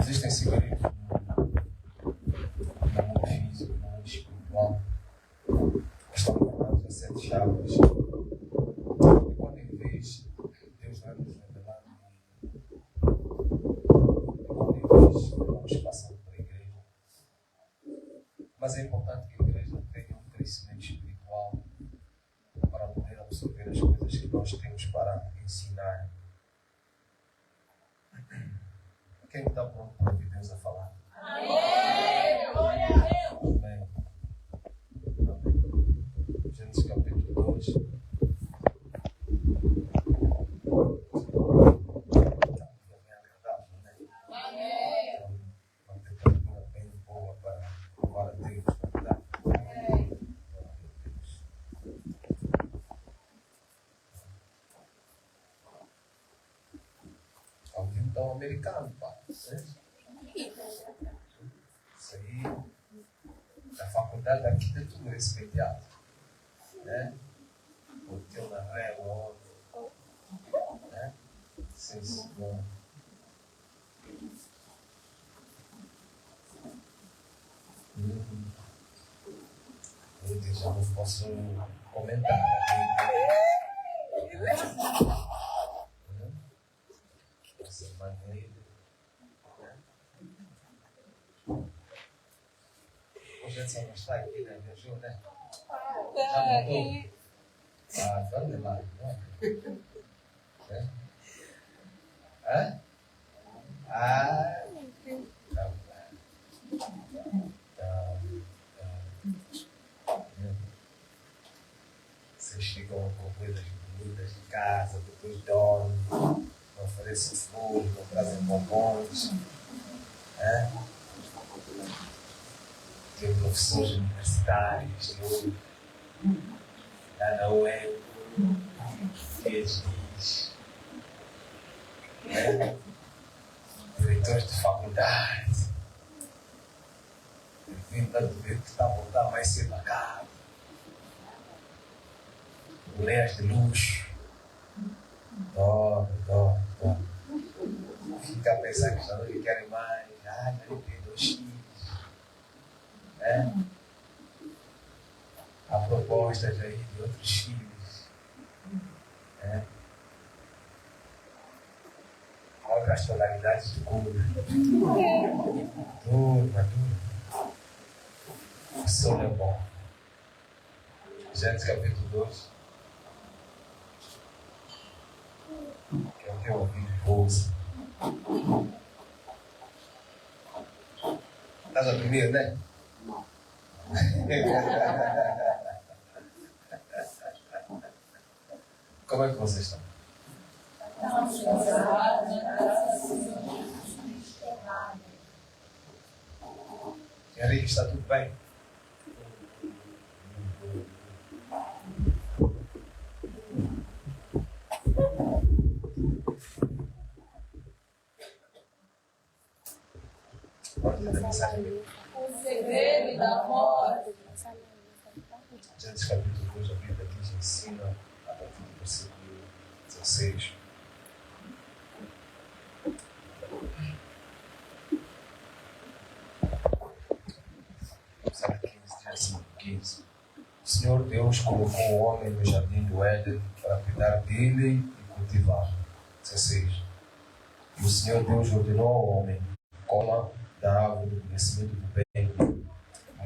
Existem segredos no mundo físico, no mundo espiritual, que estão guardados a 7 chaves. E quando em vez Deus vai nos revelar, quando em vez vamos passando para a igreja. Mas é importante que a igreja tenha um crescimento espiritual para poder absorver as coisas que nós temos para ensinar. Quem está pronto para ouvir Deus a falar? Amém! Glória a Deus! Amém. Amém. Gênesis capítulo 2. É agradável, né? Amém! Uma temperatura bem boa para louvar a Deus, na verdade. Amém! Alguém tão americano, pá. Isso aí, da faculdade da arquitetura, esse pediatra, né? O teu na régua, né? Sim, senhor. Eu já não posso comentar. Essa maneira. Hoje a gente não está aqui, né? Viajou, né? Já voltou? Ah, vamos lá, não é? Hã? Ah, Vocês chegam com coisas bonitas de casa, depois dormem, não oferecem flores, não trazem bombons, né? Tem professores universitários de hoje, lá na UEM, PhDs, né? Diretores de faculdade, vindo tanto ver que está a voltar mais cedo a casa, mulheres de luxo, dó. Fica a pensar que já não lhe querem mais, já lhe tem 2 filhos, né? Há propostas aí de outros filhos, né? Olha as tonalidades do coro. Turma. O sono é bom. Gênesis capítulo 2. Que é o que eu ouvi de bolsa. Estás a dormir, né? Como é que vocês estão? Henrique, está tudo bem? Pode ler a mensagem. O segredo da morte. Gênesis capítulo 2, a Bíblia diz, ensina a partir do versículo 16. Sabe 15, diz assim, 15. O Senhor Deus colocou o homem no jardim do Éden para cuidar dele e cultivá-lo. 16. E o Senhor Deus ordenou ao homem, coma da árvore do conhecimento do bem e do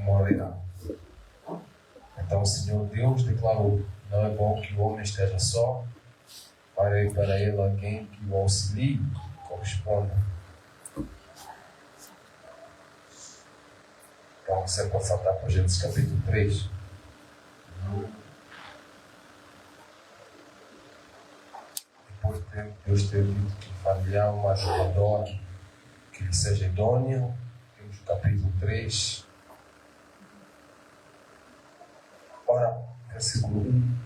mal legal. Então o Senhor Deus declarou, não é bom que o homem esteja só, farei para ele alguém que o auxilie e corresponda. Então você pode saltar para Gênesis capítulo 3. Depois de Deus ter dito que faria uma ajudadora que lhe seja idônea, temos o capítulo 3. Ora, versículo 1.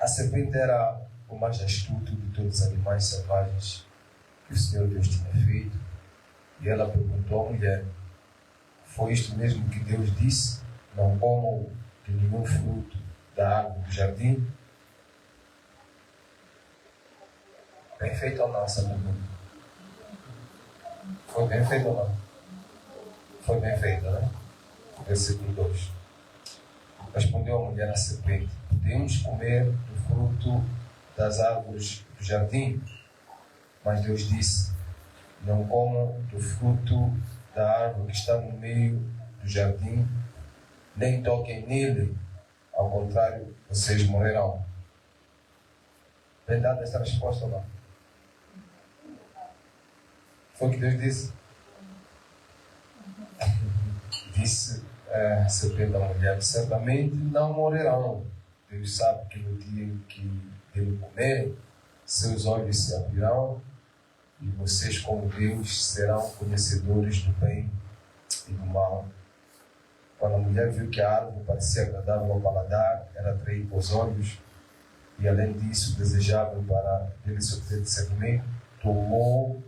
A serpente era o mais astuto de todos os animais selvagens que o Senhor Deus tinha feito. E ela perguntou à mulher, foi isto mesmo que Deus disse? Não comam de nenhum fruto da árvore do jardim? Bem feito ou não essa pergunta? Foi bem feito ou não? Foi bem feito, né? Versículo 2. Respondeu a mulher à serpente: podemos comer do fruto das árvores do jardim? Mas Deus disse: não comam do fruto da árvore que está no meio do jardim, nem toquem nele, ao contrário, vocês morrerão. Bem dada esta resposta ou não? Foi o que Deus disse. Disse a serpente à mulher: certamente não morrerão. Deus sabe que no dia em que ele comer, seus olhos se abrirão e vocês, como Deus, serão conhecedores do bem e do mal. Quando a mulher viu que a árvore parecia agradável ao paladar, era atraída aos olhos e, além disso, desejável para ele se obter discernimento, tomou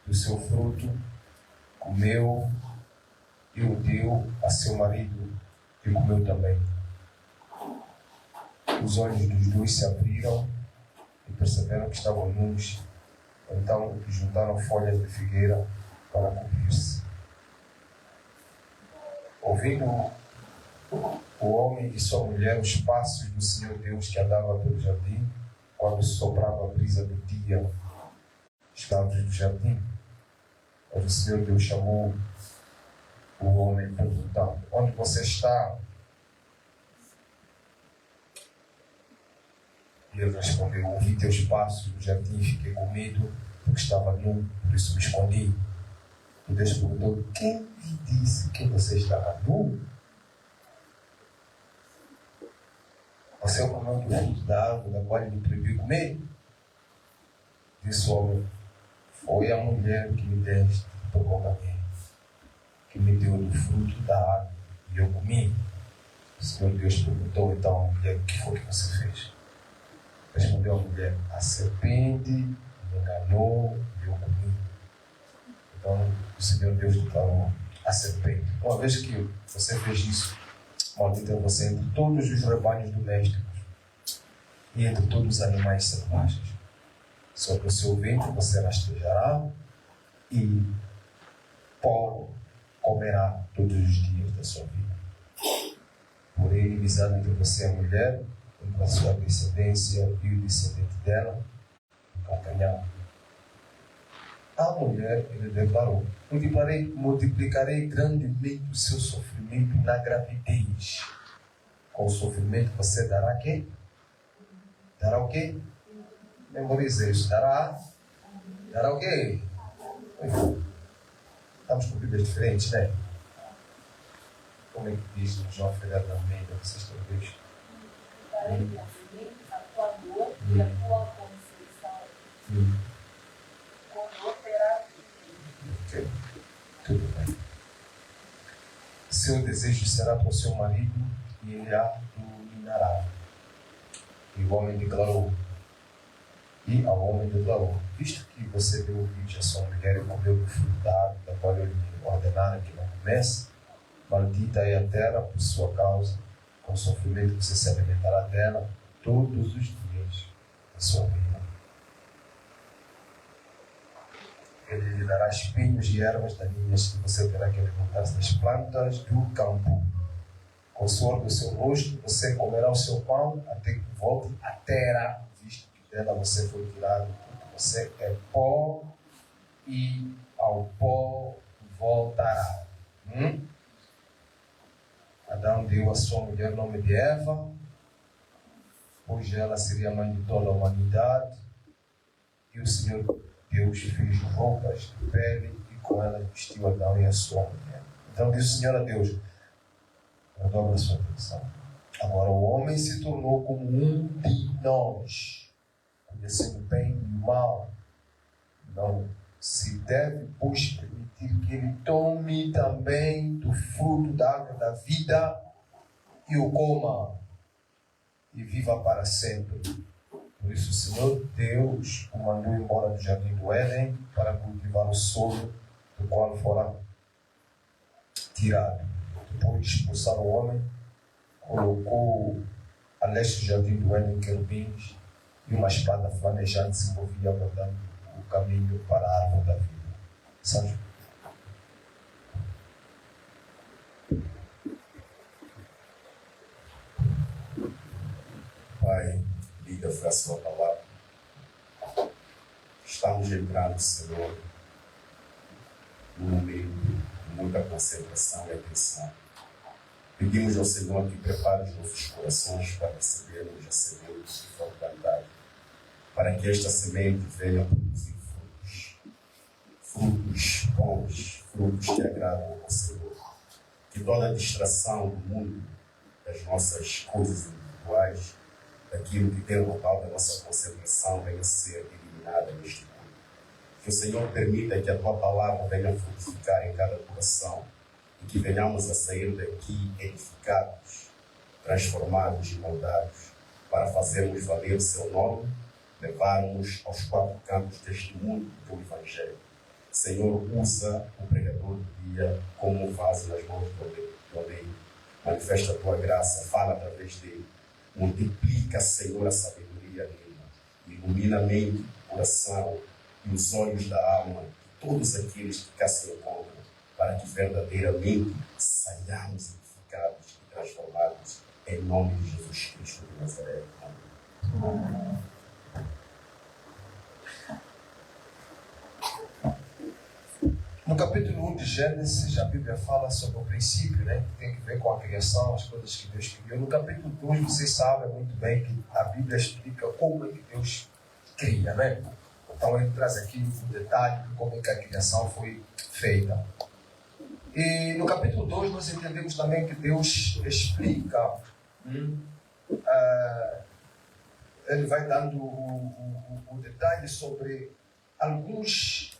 do seu fruto, comeu e o deu a seu marido, e comeu também. Os olhos dos dois se abriram e perceberam que estavam nus. Então juntaram folhas de figueira para cobrir-se. Ouvindo o homem e sua mulher os passos do Senhor Deus que andava pelo jardim, quando soprava a brisa do dia, estavam do jardim. Mas o Senhor Deus chamou o homem perguntando: onde você está? E ele respondeu: ouvi teus passos no jardim e fiquei com medo, porque estava nu, por isso me escondi. E Deus perguntou: quem lhe disse que você estava nu? Você é o comando do fruto da árvore da qual ele me proibiu comer? Disse o homem: foi a mulher que me deste por companhia, que me deu do fruto da árvore e eu comi. O Senhor Deus perguntou então à mulher: o que foi que você fez? Respondeu a mulher: a serpente me enganou e eu comi. Então o Senhor Deus declarou à serpente: uma vez que você fez isso, maldito é você entre todos os rebanhos domésticos e entre todos os animais selvagens. Sobre o seu ventre você rastejará e pó comerá todos os dias da sua vida. Porém, inimizade entre você e a mulher, entre a sua descendência e o descendente dela, o calcanhar. A mulher, ele declarou: multiplicarei grandemente o seu sofrimento na gravidez. Com o sofrimento você dará quê? Dará o quê? Memorize isso. Dará o quê? Estamos com Bíblias diferentes, né? Como é que diz o João Ferreira da Almeida? Vocês estão vendo? A tua dor e a tua conceição. Ok, tudo bem. Seu desejo será por seu marido e ele a dominará. E o homem declarou: visto que você deu ouvidos a sua mulher e comeu do fruto da árvore da qual eu lhe ordenara que não comesse, maldita é a terra por sua causa, com sofrimento você se alimentará dela todos os dias da sua vida. Ele lhe dará espinhos e ervas daninhas, e você terá que alimentar-se das plantas do campo. Com o suor do seu rosto você comerá o seu pão até que volte à terra, visto que dela você foi tirado, porque você é pó e ao pó voltará. Adão deu à sua mulher o nome de Eva, pois ela seria a mãe de toda a humanidade, e o Senhor Deus fez roupas de pele e com ela vestiu Adão e a sua mulher. Então disse o Senhor a Deus: dobra a sua atenção. Agora o homem se tornou como um de nós, conhecendo o bem e o mal. Não se deve, pois, permitir que ele tome também do fruto da árvore da vida e o coma e viva para sempre. Por isso o Senhor Deus o mandou embora do jardim do Éden para cultivar o solo do qual fora tirado. Depois de expulsar o homem, colocou a leste do jardim do Éden querubins e uma espada flamejante se movia abordando o caminho para a árvore da vida. Sabe? ouvir a sua palavra. Estamos entrando, Senhor, num momento de muita concentração e atenção. Pedimos ao Senhor que prepare os nossos corações para recebermos a semente que for plantada, para que esta semente venha produzir frutos bons, frutos que agradam ao Senhor. Que toda a distração do mundo, das nossas coisas individuais, daquilo que tem roubado a nossa concentração, venha a ser eliminada neste mundo. Que o Senhor permita que a Tua palavra venha frutificar em cada coração e que venhamos a sair daqui edificados, transformados e moldados, para fazermos valer o Seu nome, levarmos aos quatro cantos deste mundo o Teu Evangelho. Senhor, usa o pregador do dia como um vaso nas mãos do Além. Manifesta a Tua graça, fala através dele. Multiplica, Senhor, a sabedoria dele. Ilumina a mente, o coração e os olhos da alma de todos aqueles que cá se encontram, para que verdadeiramente saiamos edificados e transformados em nome de Jesus Cristo de Nazaré. Amém. No capítulo 1 de Gênesis, a Bíblia fala sobre o princípio, né? Que tem que ver com a criação, as coisas que Deus criou. No capítulo 2, vocês sabem muito bem que a Bíblia explica como é que Deus cria, né? Então ele traz aqui um detalhe de como é que a criação foi feita. E no capítulo 2 nós entendemos também que Deus explica, ele vai dando o detalhe sobre alguns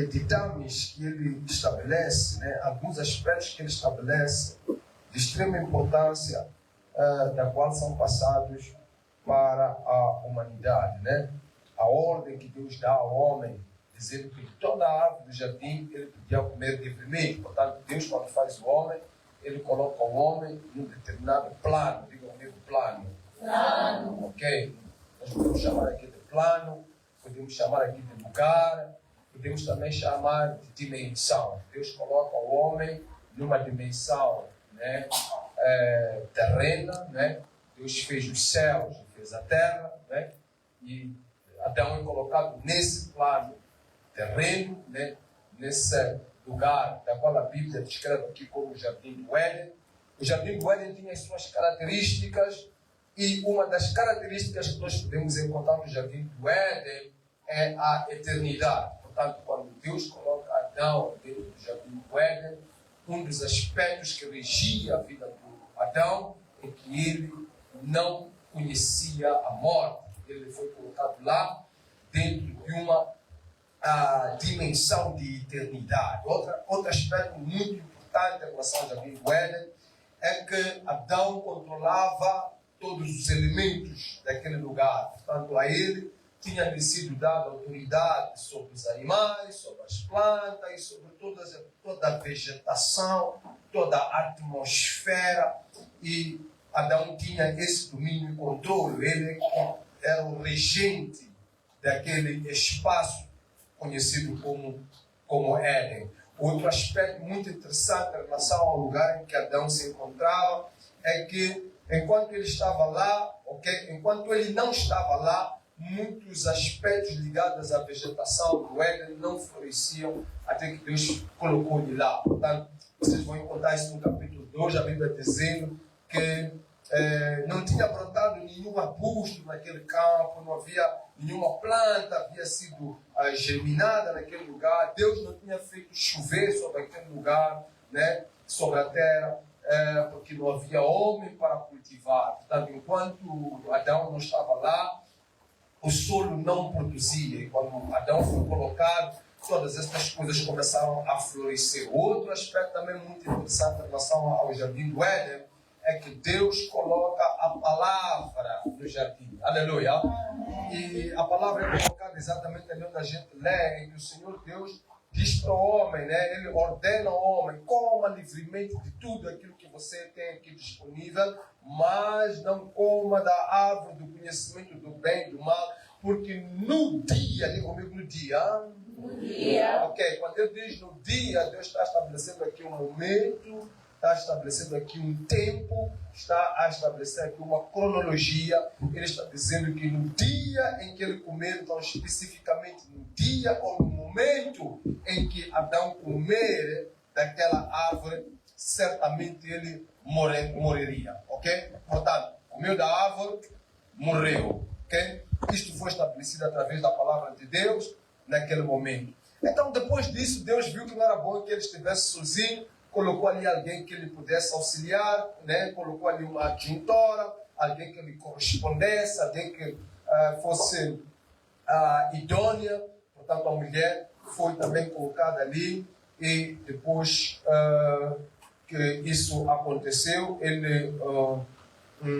ditames que ele estabelece, né? Alguns aspectos que ele estabelece de extrema importância, da qual são passados para a humanidade, né? A ordem que Deus dá ao homem, dizendo que toda a árvore do jardim ele podia comer livremente. Portanto, Deus, quando faz o homem, ele coloca o homem num determinado plano. Diga comigo, plano. Plano. Ok? Nós podemos chamar aqui de plano, podemos chamar aqui de lugar, podemos também chamar de dimensão. Deus coloca o homem numa dimensão, né, terrena, né? Deus fez os céus, fez a terra, né? E Adão é colocado nesse plano terreno, né? Nesse lugar da qual a Bíblia descreve aqui como o Jardim do Éden. O Jardim do Éden tinha as suas características, e uma das características que nós podemos encontrar no Jardim do Éden é a eternidade. Portanto, quando Deus coloca Adão dentro do Jardim do Éden, um dos aspectos que regia a vida do Adão é que ele não conhecia a morte. Ele foi colocado lá dentro de uma dimensão de eternidade. Outro aspecto muito importante em relação ao Jardim do Éden é que Adão controlava todos os elementos daquele lugar. Portanto, a ele tinha sido dada autoridade sobre os animais, sobre as plantas e sobre toda a vegetação, toda a atmosfera. E Adão tinha esse domínio e controle. Ele era o regente daquele espaço conhecido como Éden. Outro aspecto muito interessante em relação ao lugar em que Adão se encontrava é que enquanto ele estava lá, enquanto ele não estava lá, muitos aspectos ligados à vegetação do Éden não floresciam até que Deus colocou ele lá. Portanto, vocês vão encontrar isso no capítulo 2, a Bíblia dizendo que não tinha brotado nenhum arbusto naquele campo, não havia nenhuma planta havia sido germinada naquele lugar. Deus não tinha feito chover sobre aquele lugar, né, sobre a terra, porque não havia homem para cultivar. Portanto, enquanto Adão não estava lá, o solo não produzia. E quando Adão foi colocado, todas essas coisas começaram a florescer. Outro aspecto também muito interessante em relação ao Jardim do Éden é que Deus coloca a palavra no jardim. Aleluia! E a palavra é colocada exatamente ali onde a gente lê, em que o Senhor Deus diz para o homem, né? Ele ordena ao homem: coma livremente de tudo aquilo que você tem aqui disponível, mas não coma da árvore do conhecimento do bem e do mal, porque no dia, diga comigo, no dia. Ok, quando Deus diz no dia, Deus está estabelecendo aqui um momento está a estabelecer aqui um tempo, está a estabelecer aqui uma cronologia. Ele está dizendo que no dia em que ele comer, então especificamente no dia ou no momento em que Adão comer daquela árvore, certamente ele morreria, ok? Portanto, comeu da árvore, morreu, ok? Isto foi estabelecido através da palavra de Deus naquele momento. Então, depois disso, Deus viu que não era bom que ele estivesse sozinho, colocou ali alguém que ele pudesse auxiliar, né? Colocou ali uma adjuntora, alguém que lhe correspondesse, alguém que fosse idônea. Portanto, a mulher foi também colocada ali e depois que isso aconteceu,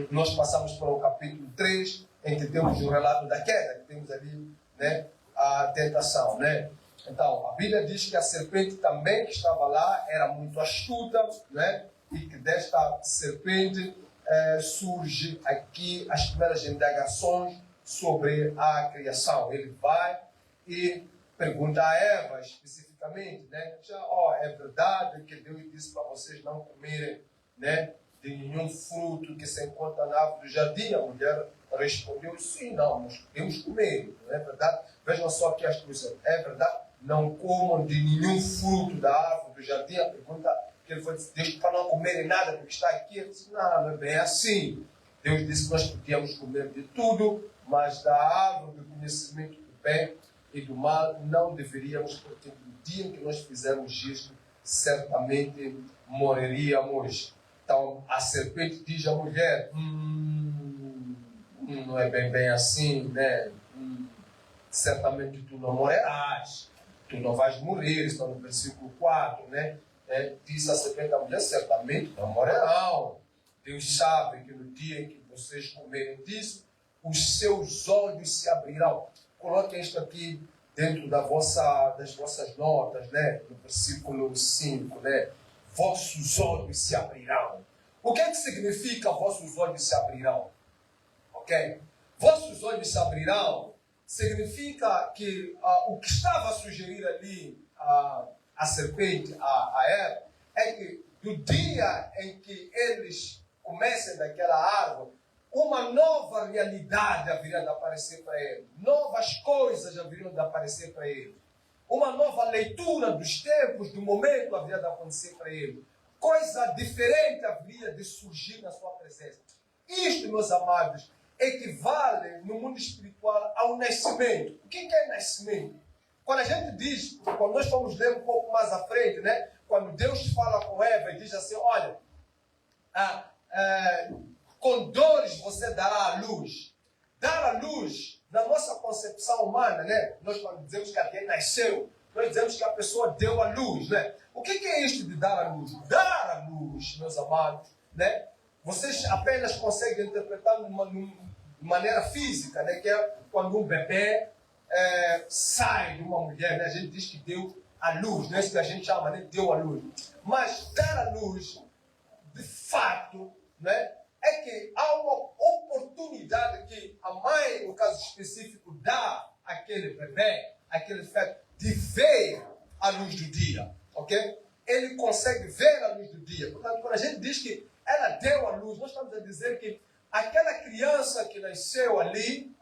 nós passamos para o capítulo 3, em que temos o relato da queda, que temos ali, né, a tentação, né? Então, a Bíblia diz que a serpente também que estava lá era muito astuta, né? E que desta serpente surge aqui as primeiras indagações sobre a criação. Ele vai e pergunta a Eva especificamente, né? É verdade que Deus disse para vocês não comerem, né, de nenhum fruto que se encontra na árvore do jardim? A mulher respondeu, sim, não, nós podemos comer, não é verdade? Vejam só aqui a instrução, é verdade? Não comam de nenhum fruto da árvore do jardim. A pergunta que ele foi dizer, Deus para não comerem nada porque está aqui. Ele disse, não é bem assim. Deus disse que nós podíamos comer de tudo, mas da árvore do conhecimento do bem e do mal não deveríamos, porque no dia em que nós fizermos isto, certamente morreríamos. Então a serpente diz à mulher, não é bem assim, né? Certamente tu não morrerás, tu não vais morrer, está no versículo 4, né? Diz a serpente à mulher, certamente não morrerão. Deus sabe que no dia em que vocês comerem disso, os seus olhos se abrirão. Coloquem isto aqui dentro das vossas notas, né? No versículo 5, né? Vossos olhos se abrirão. O que é que significa vossos olhos se abrirão? Ok? Vossos olhos se abrirão significa que o que estava a sugerir ali a serpente, a Eva, é que do dia em que eles comecem daquela árvore, uma nova realidade haveria de aparecer para eles. Novas coisas haveriam de aparecer para eles. Uma nova leitura dos tempos, do momento haveria de acontecer para eles. Coisa diferente haveria de surgir na sua presença. Isto, meus amados, equivale no mundo espiritual ao nascimento. O que é nascimento? Quando a gente diz, quando nós vamos ler um pouco mais à frente, né? Quando Deus fala com Eva e diz assim, olha, com dores você dará à luz. Dar à luz, na nossa concepção humana, né? Nós quando dizemos que alguém nasceu, nós dizemos que a pessoa deu à luz, né? O que é isto de dar à luz? Dar à luz, meus amados, né? Vocês apenas conseguem interpretar de maneira física, né? Que é quando um bebê sai de uma mulher, né? A gente diz que deu à luz, não é isso que a gente chama, né? Deu à luz. Mas dar à luz, de fato, né? É que há uma oportunidade que a mãe, no caso específico, dá àquele bebê, aquele feto, de ver a luz do dia, ok? Ele consegue ver a luz do dia. Portanto, quando a gente diz que ela deu a luz, nós estamos a dizer que aquela criança que nasceu ali,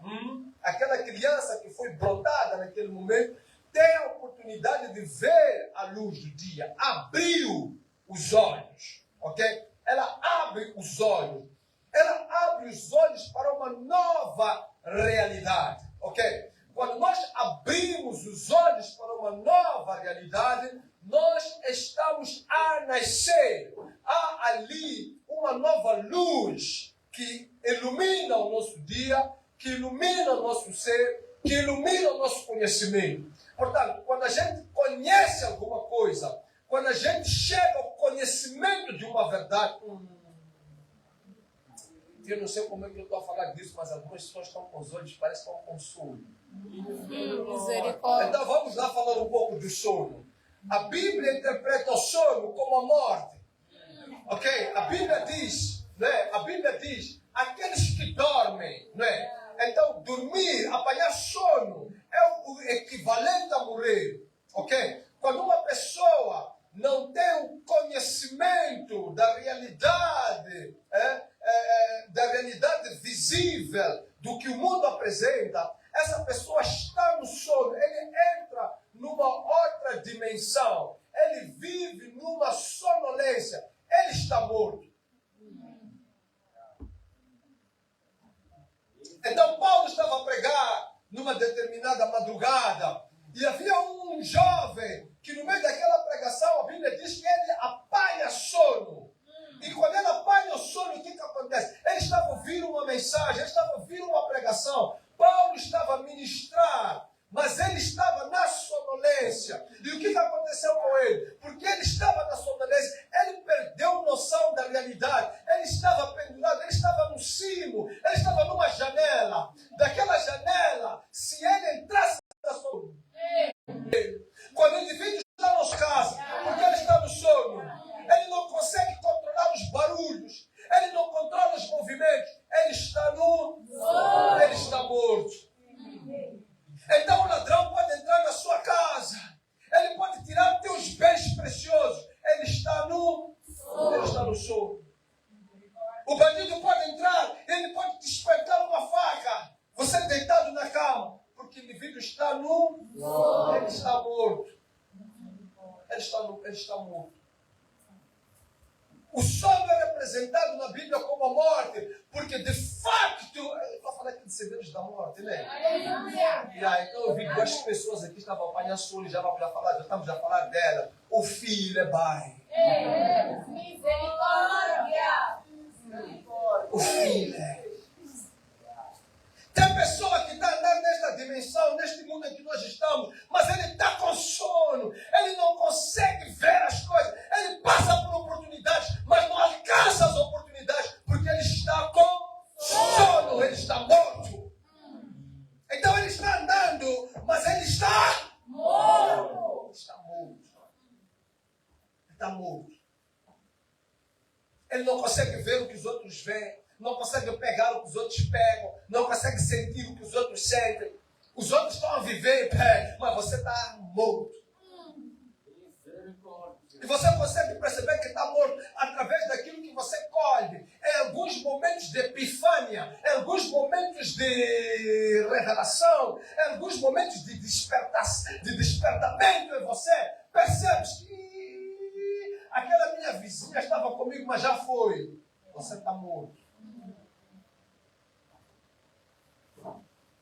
aquela criança que foi brotada naquele momento, tem a oportunidade de ver a luz do dia. Abriu os olhos, ok? Ela abre os olhos. Ela abre os olhos para uma nova realidade, ok? Quando nós abrimos os olhos para uma nova realidade, nós estamos a nascer. Há ali uma nova luz que ilumina o nosso dia, que ilumina o nosso ser, que ilumina o nosso conhecimento. Portanto, quando a gente conhece alguma coisa, quando a gente chega ao conhecimento de uma verdade, eu não sei como é que eu estou a falar disso, mas algumas pessoas estão com os olhos, parece que estão com sono. Misericórdia. Então vamos lá falar um pouco do sono. A Bíblia interpreta o sono como a morte. Ok? A Bíblia diz, né? A Bíblia diz, aqueles que dormem, né? Então dormir, apanhar sono, é o equivalente a morrer. Ok? Quando uma pessoa não tem o conhecimento dimensão, ele vive numa sonolência, ele está morto. Então Paulo estava a pregar numa determinada madrugada e havia um jovem que no meio daquela pregação a Bíblia diz que ele apanha sono. E quando ele apanha o sono, o que acontece? Ele estava ouvindo uma mensagem, ele estava ouvindo uma pregação. Paulo estava a ministrar, mas ele estava na sonolência. E o que aconteceu com ele? Porque ele estava na sonolência, ele perdeu noção da realidade. Ele estava pendurado, ele estava no cimo, ele estava numa janela. Daquela janela, se ele entrasse na sono, quando o indivíduo está na sua casa, porque ele está no sono, ele não consegue controlar os barulhos, ele não controla os movimentos, ele está nu, ele está morto. Então o ladrão pode entrar na sua casa, ele pode tirar teus bens preciosos, ele está nu, ele está no sono. O bandido pode entrar, ele pode te espetar uma faca, você deitado na cama, porque o indivíduo está nu, ele está morto. Ele está morto. O sono é representado na Bíblia como a morte, porque de facto, eu estou falando aqui de segredos da morte, né? Então eu vi duas pessoas aqui que estavam apanhando sono, já estamos a falar dela. O filho é pai. Misericórdia! O filho é. Tem pessoa que está andando nesta dimensão, neste mundo em que nós estamos, mas ele está com sono, ele não consegue ver as coisas, ele passa por oportunidades, mas não alcança as oportunidades, porque ele está com sono, ele está morto. Então ele está andando, mas ele está morto. Ele está morto. Ele está morto. Ele não consegue ver o que os outros veem. Não consegue pegar o que os outros pegam, não consegue sentir o que os outros sentem. Os outros estão a viver em pé, mas você está morto. E você consegue perceber que está morto através daquilo que você colhe. Em alguns momentos de epifânia, em alguns momentos de revelação, em alguns momentos de despertamento em você, percebes que aquela minha vizinha estava comigo, mas já foi. Você está morto.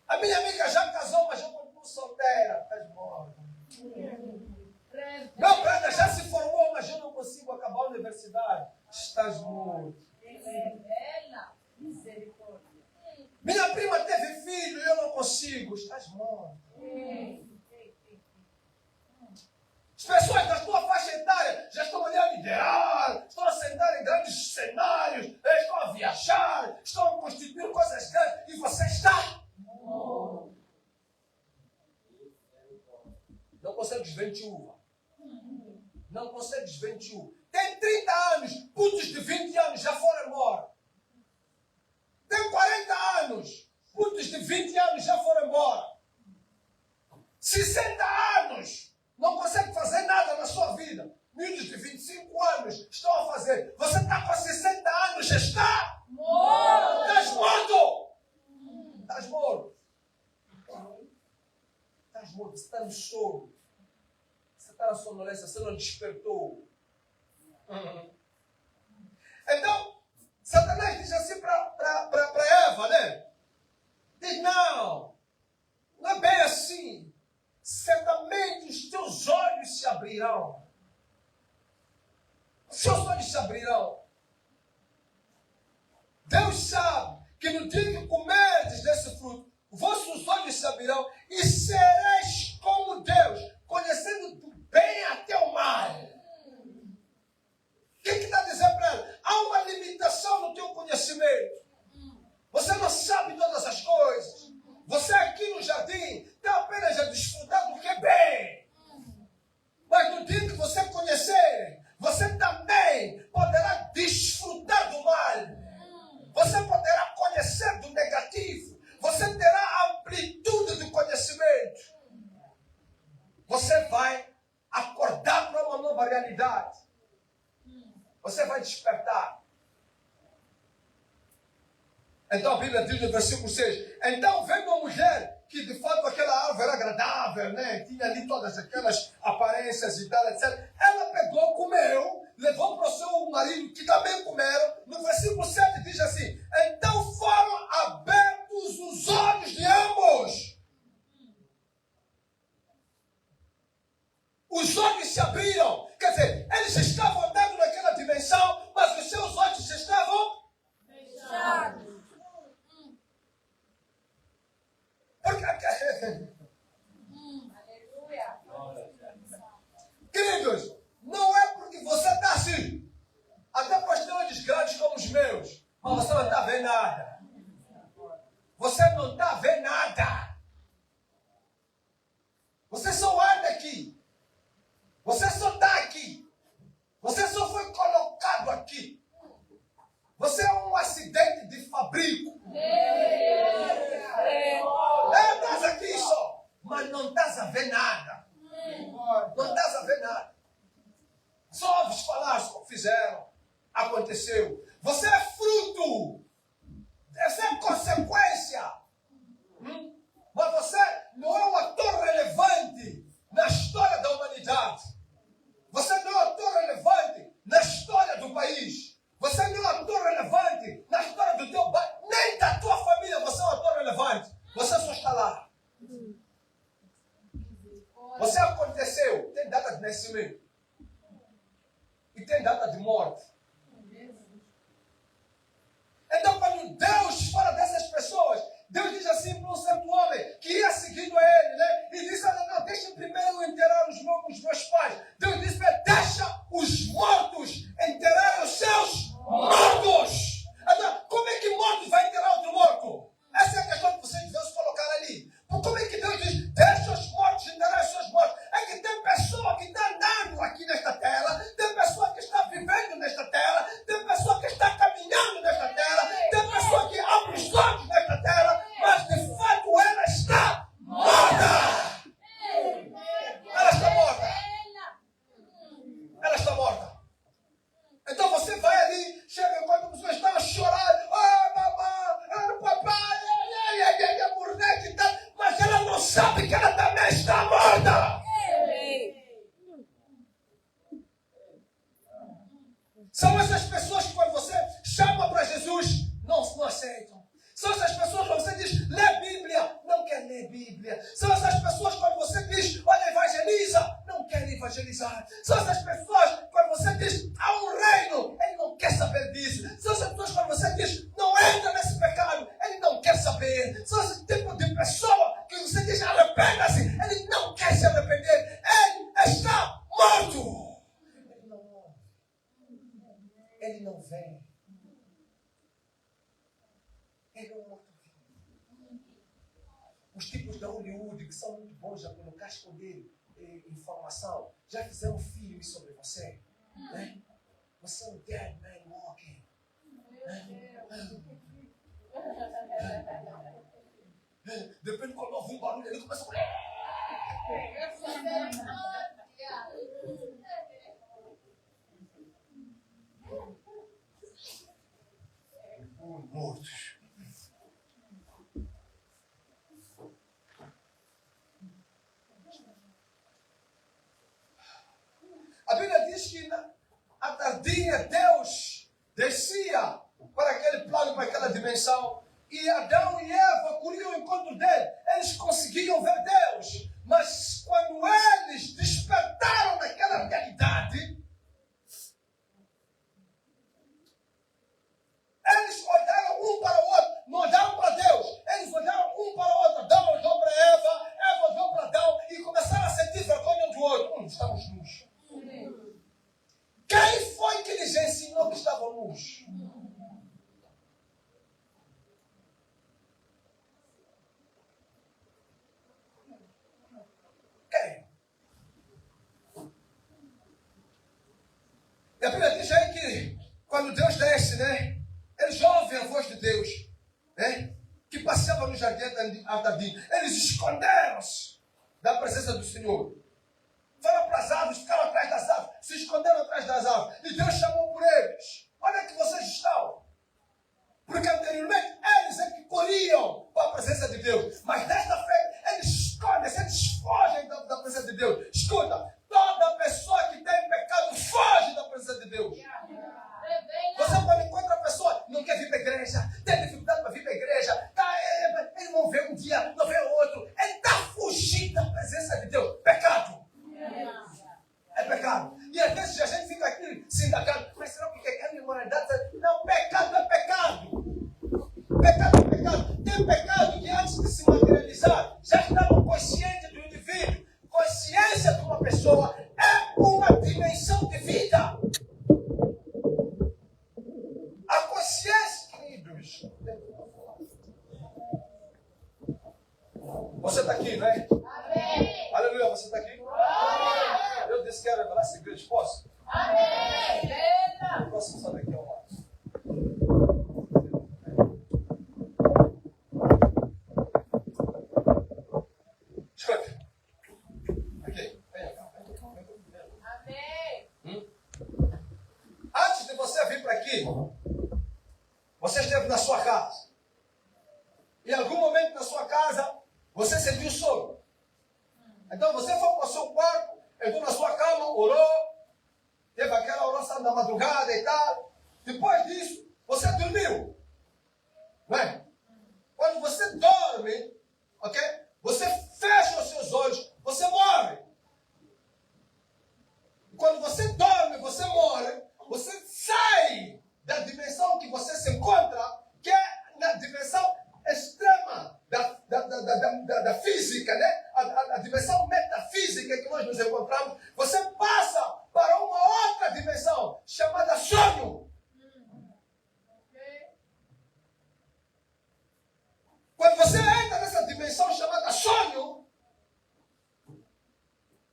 A minha amiga já casou, mas eu continuo solteira. Estás morta. Meu brother já se formou, mas eu não consigo acabar a universidade. Estás morto. Minha prima teve filho e eu não consigo. Estás morto. As pessoas da tua faixa etária já estão ali a liderar, estão a sentar em grandes cenários, estão a viajar, estão a constituir coisas grandes e você está morto. Não consegues ver uva. Não consegues ver uva. Tem 30 anos, putos de 20 anos já foram embora. Tem 40 anos, putos de 20 anos já foram embora. 60 anos. Não consegue fazer nada na sua vida. Miúdos de 25 anos estão a fazer. Você está com 60 anos, já está morto. Estás morto. Estás morto. Estás morto. Você está no sono. Você está na sonolência. Você não despertou. Então, Satanás diz assim para Eva, né? Diz, não é bem assim. Certamente os teus olhos se abrirão. Os seus olhos se abrirão. Deus sabe que no dia que comerdes desse fruto, vossos olhos se abrirão e sereis como Deus, conhecendo do bem até o mal. O que está dizendo para ela? Há uma limitação no teu conhecimento. Você não sabe todas as coisas. Você aqui no jardim está apenas a desfrutar do que é bem. Mas no dia que você conhecer, você também poderá desfrutar do mal. Você poderá conhecer do negativo. Você terá amplitude de conhecimento. Você vai acordar para uma nova realidade. Você vai despertar. Então a Bíblia diz no versículo 6, então veio uma mulher que de fato aquela árvore era agradável, né? Tinha ali todas aquelas aparências e tal, etc. Ela pegou, comeu, levou para o seu marido, que também comeram. No versículo 7 diz assim: então foram abertos os olhos de ambos. Os olhos se abriram. Quer dizer, eles estavam andando naquela dimensão, mas os seus olhos estavam Fechados. porque, Aleluia. queridos, não é porque você está assim. Até pastores grandes como os meus. Mas você não está vendo nada. Você não está vendo nada. Você só anda aqui. Você só está aqui. Você só foi colocado aqui. Você é um acidente de fabrico. Estás aqui só, mas não estás a ver nada. Não estás a ver nada. Só ouves falar, só fizeram. Aconteceu. Você é fruto. Você é consequência. Mas você não é um ator relevante na história da humanidade. Você não é um ator relevante na história do país. Você não é um ator relevante na história do teu bairro. Nem da tua família você é um ator relevante. Você só está lá. Você aconteceu. Tem data de nascimento. E tem data de morte. Então, quando Deus fala dessas pessoas, Deus diz assim para um certo homem que ia seguindo a ele, né? E disse: não, deixa primeiro enterrar os meus pais. Deus disse: deixa os mortos enterrar os seus mortos. Então, como é que morto vai enterrar outro morto? Essa é a questão que vocês devem colocar ali. Como é que Deus diz: deixa os mortos enterrar os seus mortos? É que tem pessoa que está andando aqui nesta terra, tem pessoa que está vivendo nesta terra, tem pessoa que está caminhando nesta terra, tem pessoa que abre os olhos nesta terra, mas de fato ela está morta. Ela está morta. Ela está morta. Então você vai ali, chega quando a pessoa está a chorar, mamãe, papai, burneca e tal, mas ela não sabe que ela também está morta. São essas pessoas que quando você chama para Jesus, não aceitam. São essas pessoas que quando você diz, lê Bíblia, não quer ler Bíblia. São essas pessoas que quando você diz, olha, evangeliza, não quer evangelizar. São essas pessoas que quando você diz, há um reino, ele não quer saber disso. São essas pessoas que quando você diz, não entra nesse pecado, ele não quer saber. São esse tipo de pessoa que você diz, arrependa-se, ele não quer se arrepender. Ele está morto. Ele não vem. Ele é um morto-vivo. Os tipos da Hollywood, que são muito bons a colocar, esconder informação, já fizeram um filme sobre você. Né? Você é um dead man walking. Depende quando ouve um barulho, ele começa a... Mortos. A Bíblia diz que à tardinha Deus descia para aquele plano, para aquela dimensão, e Adão e Eva corriam ao encontro dele. Eles conseguiam ver Deus, mas quando eles despertaram naquela realidade, eles olharam um para o outro, não olharam para Deus, eles olharam um para o outro. Adão olhou para Eva, Eva olhou para Adão e começaram a sentir vergonha um do outro. Estamos nus. Quem foi que lhes ensinou que estavam nus? Quem? E a Bíblia diz aí que quando Deus desce, né? Eles ouvem a voz de Deus, né? Que passeava no jardim à tardinha. Eles esconderam-se da presença do Senhor. Foram para as árvores, ficaram atrás das árvores, se esconderam atrás das árvores. E Deus chamou por eles. Onde é que vocês estão? Porque anteriormente eles é que corriam para a presença de Deus. Mas desta feita Escuta, toda pessoa que tem pecado foge da presença de Deus. Você pode encontrar a pessoa não quer vir para a igreja, tem dificuldade para vir para a igreja, ele não vê um dia, não vê outro, ele está fugindo da presença de Deus. Pecado. É pecado. E às vezes a gente fica aqui se indagando, mas será que é imoralidade? Não, pecado é pecado. Pecado é pecado. Tem pecado que antes de se materializar, já está no consciente do indivíduo. Consciência de uma pessoa é uma dimensão de vida. A consciência, queridos. Você está aqui, não é? Amém. Aleluia, você está aqui? Amém. Eu disse que era revelar segredos, posso? Amém. Posso só daqui ao lado. Escuta. Ok, vem cá. Amém. Antes de você vir para aqui, você esteve na sua casa. Em algum momento na sua casa, você sentiu sono. Então você foi para o seu quarto, entrou na sua cama, orou, teve aquela oração da madrugada e tal. Depois disso, você dormiu. Não é? Quando você dorme, ok? Você fecha os seus olhos, você morre. Quando você dorme, você morre, você sai da dimensão que você se encontra, que é na dimensão extrema da física, né? A dimensão metafísica que nós nos encontramos. Você passa para uma outra dimensão chamada sonho. Quando você entra nessa dimensão chamada sonho,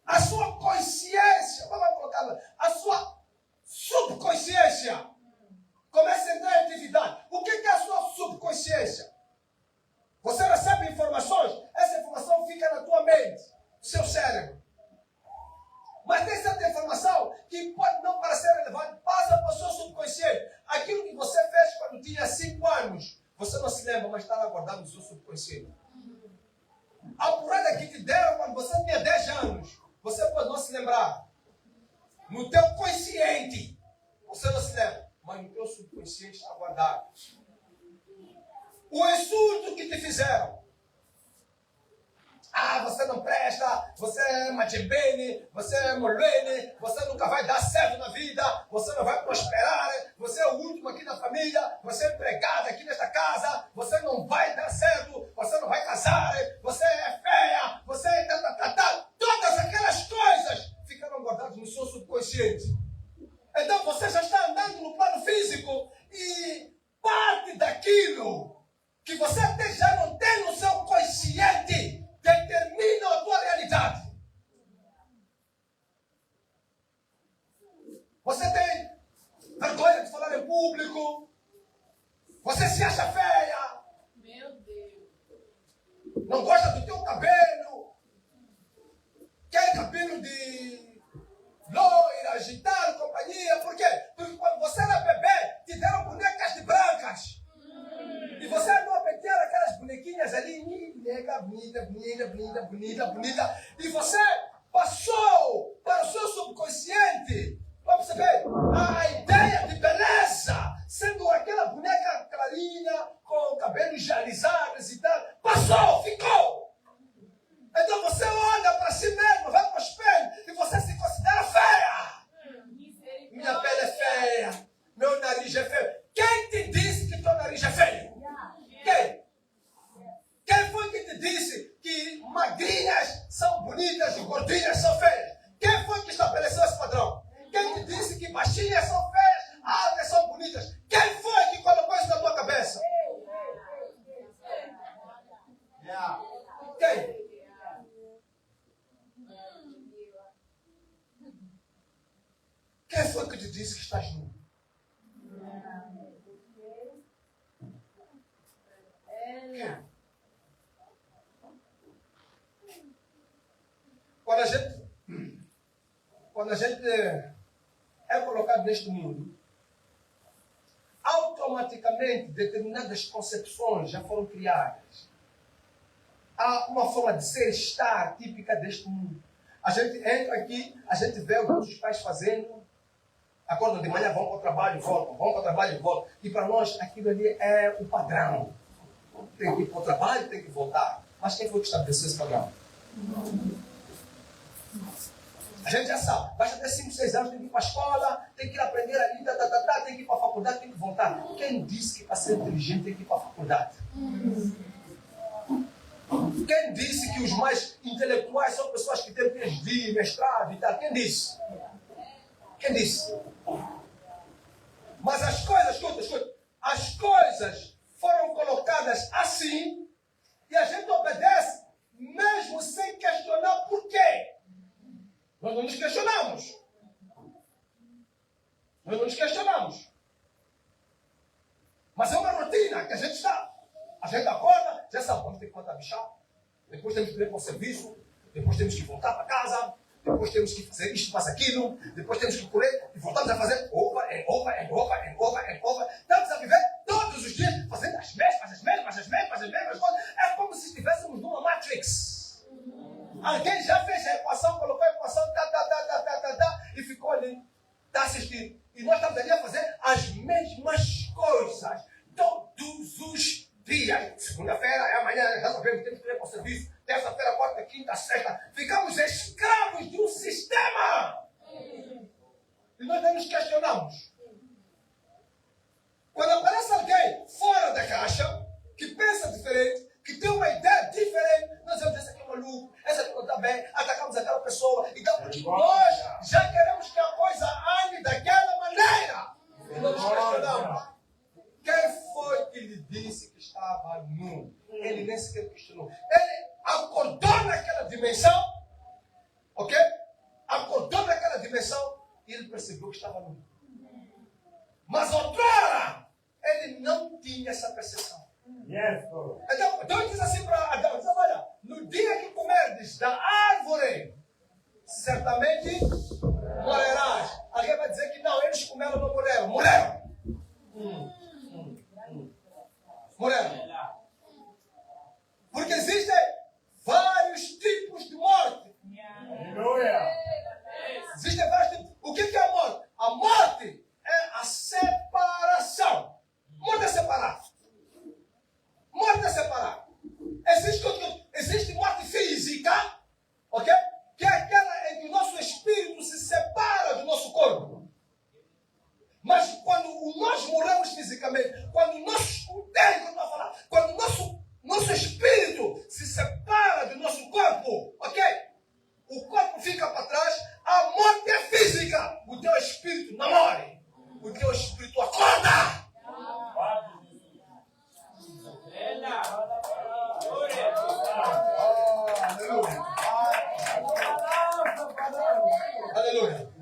a sua consciência, vamos colocar, a sua subconsciência começa a entrar em atividade. O que é a sua subconsciência? Você recebe informações, essa informação fica na tua mente, no seu cérebro. Mas tem certa informação que pode não parecer relevante, passa para o seu subconsciente. Aquilo que você fez quando tinha 5 anos, você não se lembra, mas está lá guardado no seu subconsciente. A porrada que te deram quando você tinha 10 anos, você pode não se lembrar. No teu consciente, você não se lembra, mas no teu subconsciente está guardado. O insulto que te fizeram. Ah, você não presta, você é machembene, você é molene, você nunca vai dar certo na vida, você não vai prosperar, você é o último aqui na família, você é empregado aqui nesta casa, você não vai dar certo, você não vai casar, você é feia, você é todas aquelas coisas ficaram guardadas no seu subconsciente. Então você já está andando no plano físico e parte daquilo que você até já não tem no seu consciente determina a tua realidade. Você tem vergonha de falar em público. Você se acha feia. Meu Deus. Não gosta do teu cabelo. Quer cabelo de loira, agitado, companhia. Por quê? Porque quando você era bebê, te deram bonecas de brancas. E você andou a pentear aquelas bonequinhas ali, boneca bonita. E você passou para o seu subconsciente, para perceber, a ideia de beleza, sendo aquela boneca clarinha, com cabelos alisados e tal, passou, ficou. Então você olha para si mesmo, vai para o espelho, e você se considera feia. Minha pele é feia, meu nariz é feio. Quem te disse que teu nariz é feio? Quem? Quem foi que te disse que magrinhas são bonitas e gordinhas são feias? Quem foi que estabeleceu esse padrão? Quem te disse que baixinhas são feias, altas são bonitas? Quem foi que colocou isso na tua cabeça? Quem? Quem foi que te disse que estás nu? Quando a gente é colocado neste mundo, automaticamente determinadas concepções já foram criadas. Há uma forma de ser, estar típica deste mundo. A gente entra aqui, a gente vê o que os pais fazendo. Acordam de manhã, vão para o trabalho e voltam, vão para o trabalho e voltam. E para nós, aquilo ali é o padrão. Tem que ir para o trabalho, tem que voltar. Mas quem foi que estabeleceu esse padrão? A gente já sabe. Basta ter 5, 6 anos, tem que ir para a escola, tem que ir aprender ali, tem que ir para a faculdade, tem que voltar. Quem disse que para ser inteligente tem que ir para a faculdade? Quem disse que os mais intelectuais são pessoas que têm PhD, mestrado e tal? Quem disse? Quem disse? Mas as coisas, escuta, as coisas foram colocadas assim e a gente obedece mesmo sem questionar por quê. Nós não nos questionamos. Nós não nos questionamos. Mas é uma rotina que a gente está. A gente acorda, já sabe, vamos ter que contar bichar, depois temos que ir para o serviço, depois temos que voltar para casa, depois temos que fazer isto, fazer aquilo, depois temos que correr e voltamos a fazer over and over and over and over and over. Estamos a viver todos os dias fazendo as mesmas coisas. É como se estivéssemos numa Matrix. Alguém já fez a equação, colocou a equação, e ficou ali, está assistindo. E nós estamos ali a fazer as mesmas coisas todos os dias. Segunda-feira é amanhã, já sabemos, temos que ir para o serviço. Terça-feira, quarta, quinta, sexta. Ficamos escravos de um sistema. E nós não nos questionamos. Quando aparece alguém fora da caixa, que pensa diferente, que tem uma ideia diferente, nós dizemos, esse aqui é maluco, esse aqui não está bem, atacamos aquela pessoa. Então, porque nós já queremos que a coisa ande daquela maneira. E não nos questionamos. Quem foi que lhe disse que estava nu? Ele nem sequer questionou. Ele acordou naquela dimensão, ok? Acordou naquela dimensão e ele percebeu que estava nu. Mas outrora, ele não tinha essa percepção. Então, Deus diz assim para Adão, diz, olha, no dia que comerdes da árvore, certamente morrerás. Alguém vai dizer que não, eles comeram, não morreram. Morreram. Morreram. Porque existem vários tipos de morte. Existem vários tipos. O que é a morte? A morte é a separação. Morte é separar. Morte é separar. Existe morte física, ok? Que é aquela em que o nosso espírito se separa do nosso corpo. Mas quando nós morremos fisicamente, quando o nosso espírito se separa do nosso corpo, ok? O corpo fica para trás, a morte é física. O teu espírito não morre. O teu espírito acorda. Aleluia.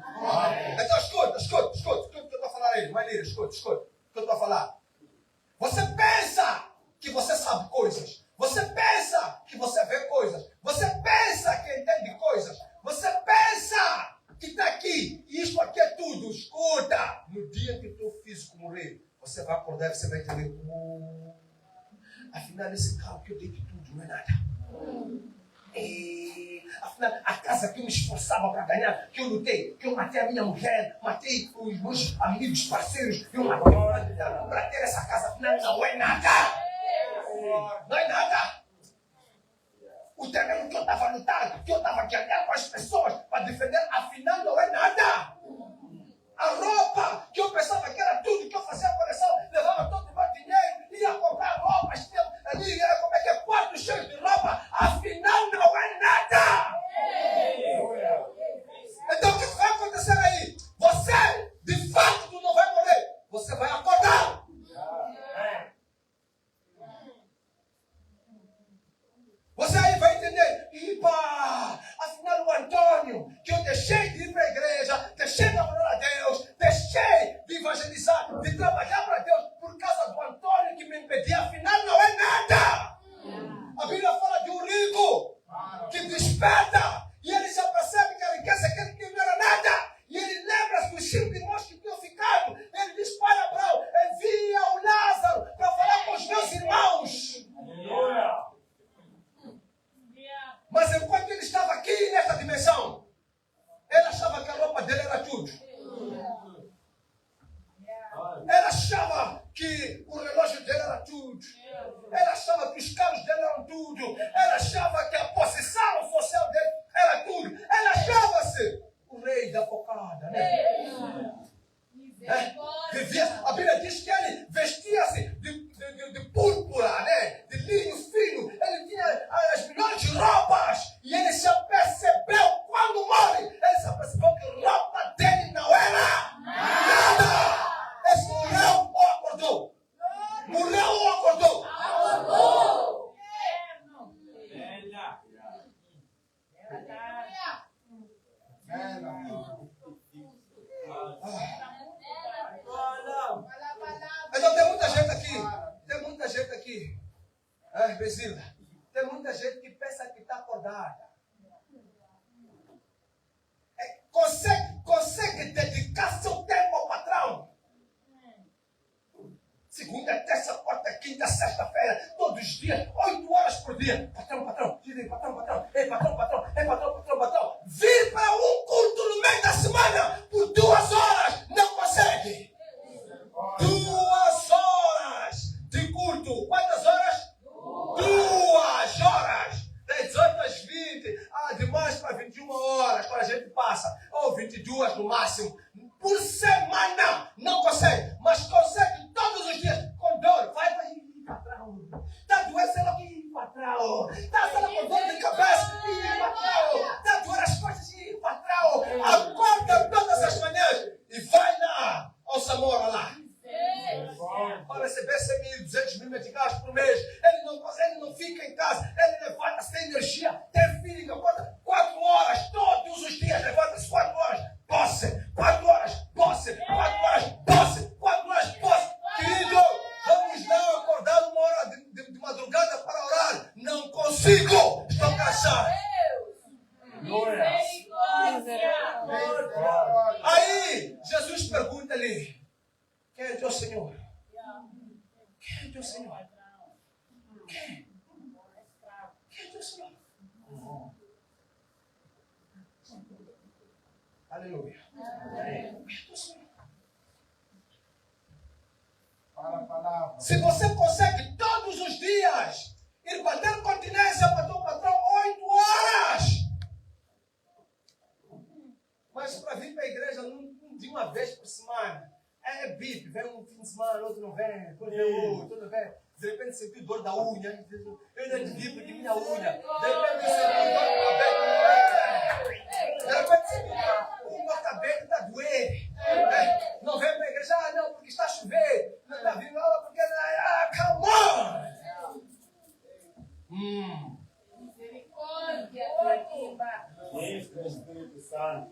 Então escuta o que eu estou a falar aí. Maíra, escuta o que eu estou a falar. Você pensa que você sabe coisas. Você pensa que você vê coisas. Você pensa que entende coisas. Você pensa que está aqui. E isto aqui é tudo. Escuta. No dia que o teu físico morrer, você vai acordar e você vai entender. Afinal, esse carro que eu dei de tudo não é nada. Afinal, a casa que eu me esforçava para ganhar, que eu lutei, que eu matei a minha mulher, matei os meus amigos, parceiros, eu matei para ter essa casa, afinal não é nada. Não é nada. O terreno que eu estava lutando, que eu estava guerreando com as pessoas para defender, afinal não é nada. A roupa que eu pensava que era tudo, que eu fazia a coleção, levava todo o meu dinheiro, ia comprar roupas, ali, como é que é, quarto cheio de roupa, afinal não é nada. Então o que vai acontecer aí? Você, de fato, não vai morrer, você vai acordar. Você aí vai entender, afinal o Antônio, que eu deixei de ir para a igreja, deixei de adorar a Deus, deixei de evangelizar, de trabalhar para Deus, por causa do Antônio que me impedia, afinal não é nada. A Bíblia fala de um rico que desperta e ele já percebe que a riqueza que não era nada. E ele lembra dos 5 irmãos que tinham ficado. Ele diz, Pai Abraão, envia o Lázaro para falar com os meus irmãos. Mas enquanto ele estava aqui nessa dimensão, tudo. Ela achava que o relógio dela era tudo. Ela achava que os carros dela eram tudo. Ela achava que a posição social dele era tudo. Ela achava-se o rei da focada, né? A Bíblia diz que ele vestia-se de púrpura, né? De linho fino. Ele tinha as melhores roupas. E ele se apercebeu quando morre. Ele se apercebeu que a roupa dele não era nada. Esse morreu ou acordou? Morreu ou acordou? Acordou! Então tem muita gente aqui. Priscila, tem muita gente que pensa que está acordada. Consegue dedicar seu tempo ao patrão. Segunda, terça, quarta, quinta, sexta-feira, todos os dias, 8 horas por dia. Patrão. Ei, patrão. Vir para um culto no meio da semana por 2 horas. Não consegue. 2 horas de culto. Quantas horas? 2 horas. Das 18 às 20. Demais para 21 horas, quando a gente passa. Ou 22 no máximo. Por semana. Não consegue. Mas consegue todos os dias. Com dor. Vai, patrão. Está doendo, sei lá o que, patrão. Está com dor de cabeça. Patrão. Está doendo as costas. Patrão. Acorda todas as manhãs. E vai lá ao Samora lá. Para receber 100.000, 200.000 meticais por mês. Ele não fica em casa. Ele levanta-se, tem energia, tem feeling. Acorda 4 horas todos os dias. Levanta-se 4 horas. Posse. 4 horas. Posse. 4 horas. Posse. 4 horas. Posse. Querido, vamos lá acordar 1 hora de madrugada para orar. Não consigo. Estou cansado. Aí, Jesus pergunta-lhe: quem é teu Senhor? Quem é teu Senhor? Quem é teu Senhor? Aleluia. Quem é teu Senhor? Se você consegue todos os dias ir bater continência para teu patrão 8 horas, mas para vir para a igreja de uma vez por semana, é bip, vem um fim de semana, outro não vem, depois vem outro não vem. De repente senti dor da unha, eu não devia porque minha unha. De repente senti dor do cabelo. De repente senti o meu cabelo está doendo. Não vem para a igreja, não, porque está chovendo. Não está vindo aula porque. Come on! Misericórdia, Espírito Santo.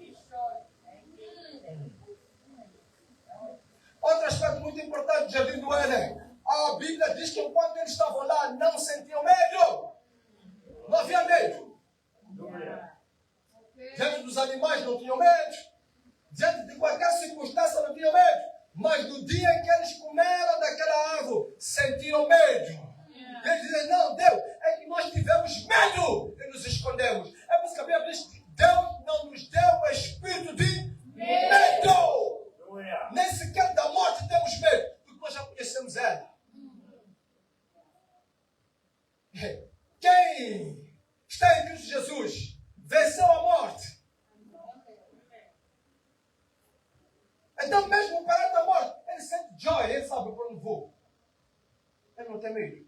Outro aspecto muito importante do Jardim do Éden. A Bíblia diz que enquanto eles estavam lá, não sentiam medo. Não havia medo. Diante dos animais não tinham medo. Diante de qualquer circunstância não tinham medo. Mas no dia em que eles comeram daquela árvore, sentiram medo. E eles dizem: não, Deus, é que nós tivemos medo e nos escondemos. É por isso que a Bíblia diz que Deus não nos deu o espírito de medo. Nem sequer da morte temos medo, porque nós já conhecemos ela. Quem está em Cristo Jesus venceu a morte. Então, mesmo perante a morte, ele sente joy, ele sabe para onde vou. Ele não tem medo.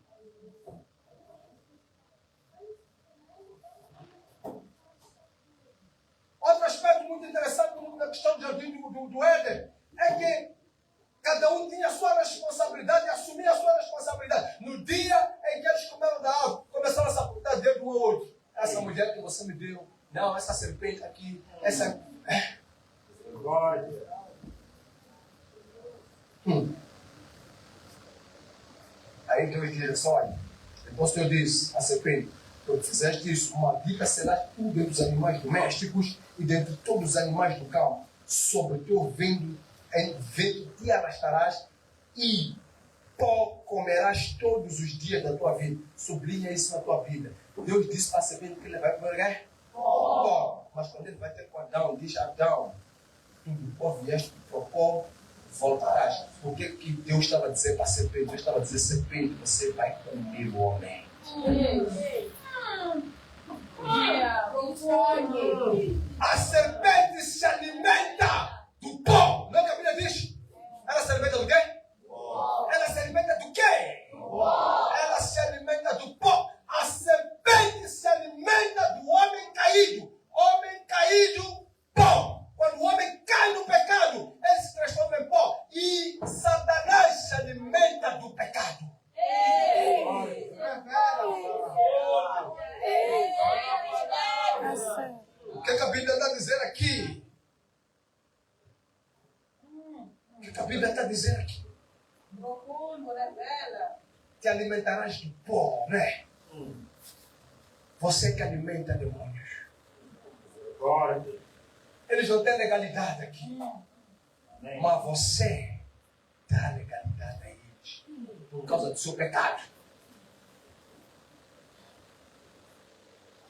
Outro aspecto muito interessante na questão do Jardim do Éden é que cada um tinha a sua responsabilidade e assumia a sua responsabilidade. No dia em que eles comeram da árvore, começaram a se apontar dedo um ao outro. Essa mulher que você me deu, não, essa serpente aqui, essa. Aí Deus diz: olha, depois Deus diz a serpente: quando fizeste isso, uma dica será tu dentre os animais domésticos e dentre todos os animais do campo. Sobre teu vento te arrastarás e pó comerás todos os dias da tua vida. Sublinha isso na tua Bíblia. Deus disse para a serpente que ele vai comer pó. Mas quando ele vai ter com Adão, diz: Adão, Tu do pó vieste, para o pó voltarás. O que que Deus estava a dizer para a serpente? Deus estava a dizer, serpente, você vai comer o homem. A serpente se alimenta do pó. Não é o que a Bíblia diz? Ela se alimenta do quê? Ela se alimenta do quê? Ela se alimenta do pó. A serpente se alimenta do homem caído. Homem caído, pó. Quando o homem cai no pecado, ele se transforma em pó. E Satanás se alimenta do pecado. O que a Bíblia está dizendo aqui? O que a Bíblia está dizendo aqui? Te alimentarás do pó, né? Você que alimenta demônios. Eles não têm legalidade aqui. Mas você dá legalidade a eles. Por causa do seu pecado.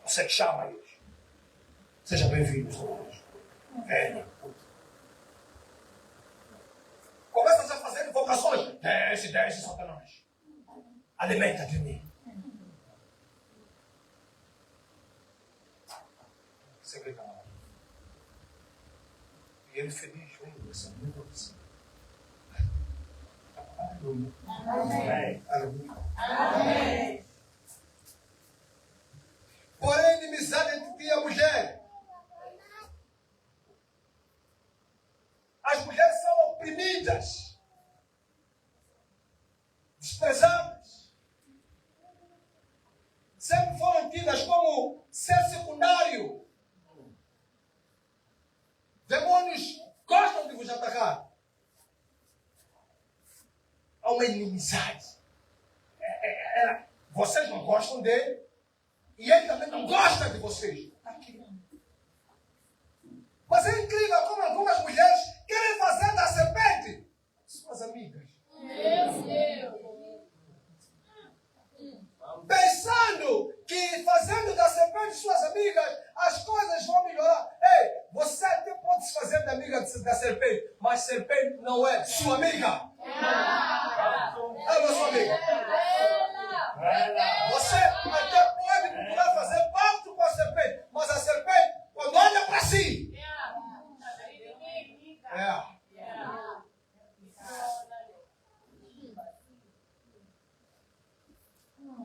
Você que chama eles. Seja bem-vindo. Venha. Começa a fazer invocações. Desce, desce, Satanás. Alimenta de mim. Você grita lá. E ele feliz, vem, essa música. Aleluia. Amém. Aleluia. Amém. Porém, inimizade entre ti e a mulher. As mulheres são oprimidas, desprezadas, sempre foram tidas como ser secundário. Demônios gostam de vos atacar. Há uma inimizade. Vocês não gostam dele e ele também não gosta de vocês. Aqui. Mas é incrível como algumas mulheres querem fazer da serpente suas amigas. Pensando que fazendo da serpente suas amigas, as coisas vão melhorar. Ei, você até pode se fazer da amiga da serpente, mas serpente não é sua amiga. Ela não é sua amiga. Você até pode procurar fazer pacto com a serpente, mas a serpente, quando olha para si,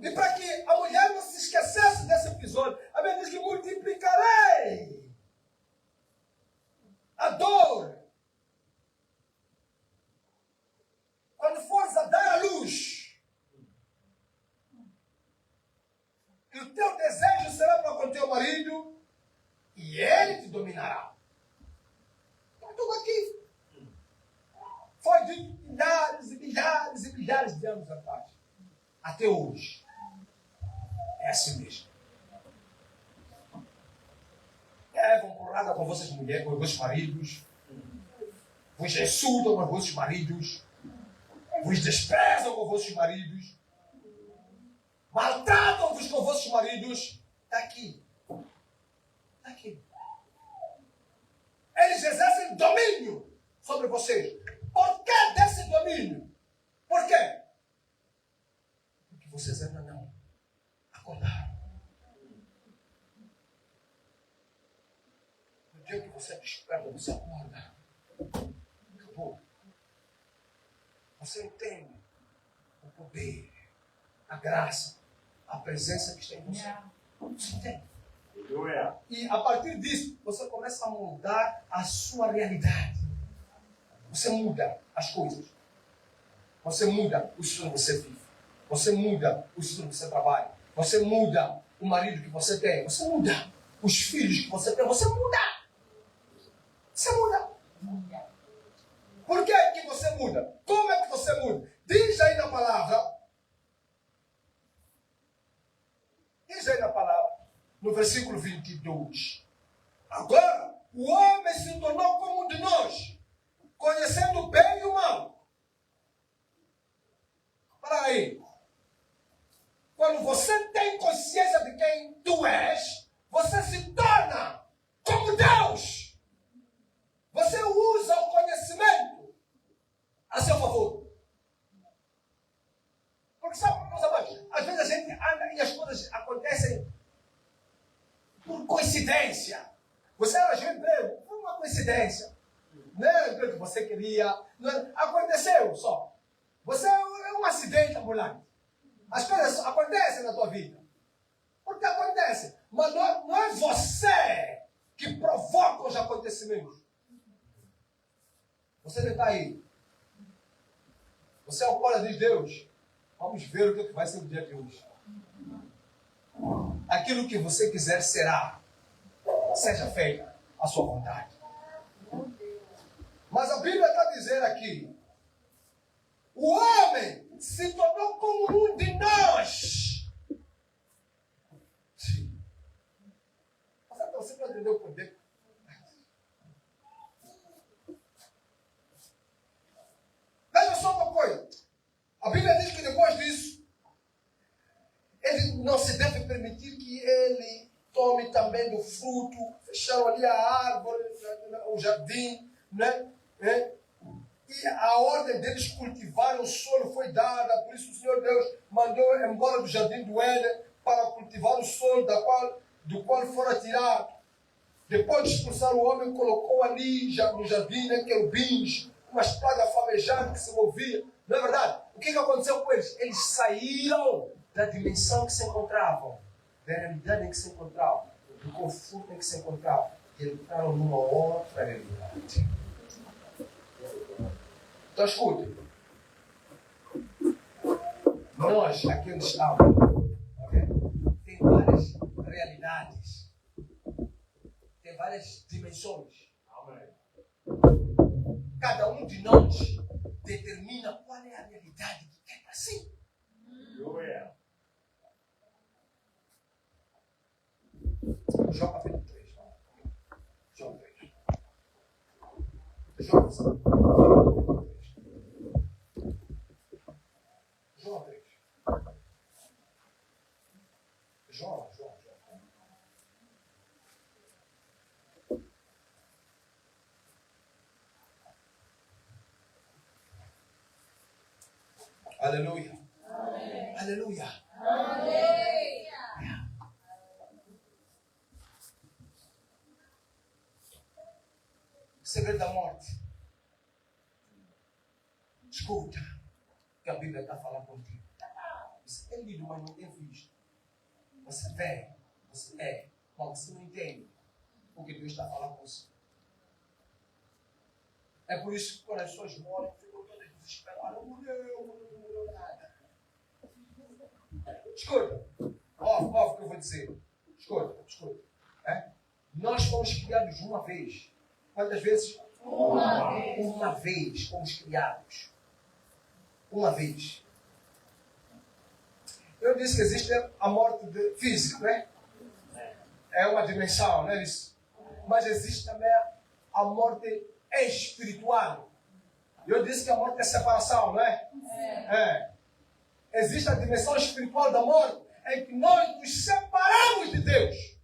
E para que a mulher não se esquecesse desse episódio, a Bíblia diz que multiplicarei a dor. Quando fores a dar a luz, e o teu desejo será para com o teu marido, e ele te dominará. Está tudo aqui. Foi dito milhares e milhares e milhares de anos atrás. Até hoje. É assim mesmo. Vão porrada com vossas mulheres, com vossos maridos. Vos insultam com vossos maridos. Vos desprezam com vossos maridos. Maltratam-vos com vossos maridos. Está aqui. Está aqui. Eles exercem domínio sobre vocês. Por que desse domínio? Por quê? Porque vocês ainda não acordaram. No dia que você desperta, você acorda. Acabou. Você entende o poder, a graça, a presença que está em você. Você entende? E a partir disso, você começa a mudar a sua realidade. Você muda as coisas. Você muda o estilo que você vive. Você muda o estilo que você trabalha. Você muda o marido que você tem. Você muda os filhos que você tem. Você muda. Você muda. Por que que você muda? Como é que você muda? Diz aí na palavra. Diz aí na palavra. No versículo 22. Agora, o homem se tornou como um de nós, conhecendo o bem e o mal. Para aí. Quando você tem consciência de quem tu és, você se torna como Deus. Você coincidência. Não é o que você queria. Não é, aconteceu só. Você é um acidente ambulante. As coisas acontecem na tua vida. Porque acontece. Mas não é você que provoca os acontecimentos. Você não está aí. Você é o cola de Deus. Vamos ver o que vai ser o dia de hoje. Aquilo que você quiser será. Seja feita a sua vontade. Mas a Bíblia está dizendo aqui. O homem se tornou como um de nós. Sim. Você não entendeu o poder? Veja só uma coisa. A Bíblia diz que depois disso, ele não se deve permitir que ele tome também do fruto. Fecharam ali a árvore, o jardim, né? E a ordem deles cultivar o solo foi dada. Por isso o Senhor Deus mandou embora do jardim do Éden para cultivar o solo do qual fora tirado. Depois de expulsar o homem, colocou ali no jardim, né, querubins, uma espada flamejante que se movia. Não é verdade? O que aconteceu com eles? Eles saíram da dimensão que se encontravam, da realidade em que se encontravam, do conforto em que se encontravam. E entraram numa outra realidade. Então escute. Nós, aqui onde estamos, okay? Tem várias realidades. Tem várias dimensões. Cada um de nós determina qual é a realidade que quer para si. João capítulo 3. João 3. João 3. João 3. João. Aleluia. Amém. Aleluia. Amém. O segredo da morte. Escuta que a Bíblia está falando contigo. Você tem lido, mas não tem visto. Você vê, você é, mas você não entende o que Deus está falando com você. É por isso que quando as pessoas morrem, ficam todas desesperadas. Morreu nada. Escuta, ó o que eu vou dizer. Escuta. Nós fomos criados uma vez. Quantas vezes? Uma vez fomos criados. Uma vez. Eu disse que existe a morte física, né? É uma dimensão, não é isso? Mas existe também a morte espiritual. Eu disse que a morte é separação, não é? Existe a dimensão espiritual da morte, em que nós nos separamos de Deus.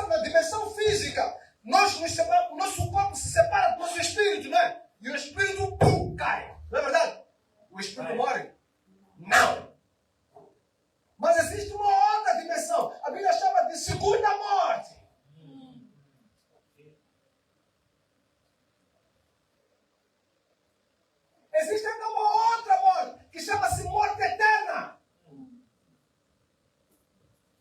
Na dimensão física, nós nos separamos, o nosso corpo se separa do nosso espírito, não é? E o espírito, cai. Não é verdade? O espírito morre? Não. Mas existe uma outra dimensão. A Bíblia chama de segunda morte. Existe ainda uma outra morte, que chama-se morte eterna.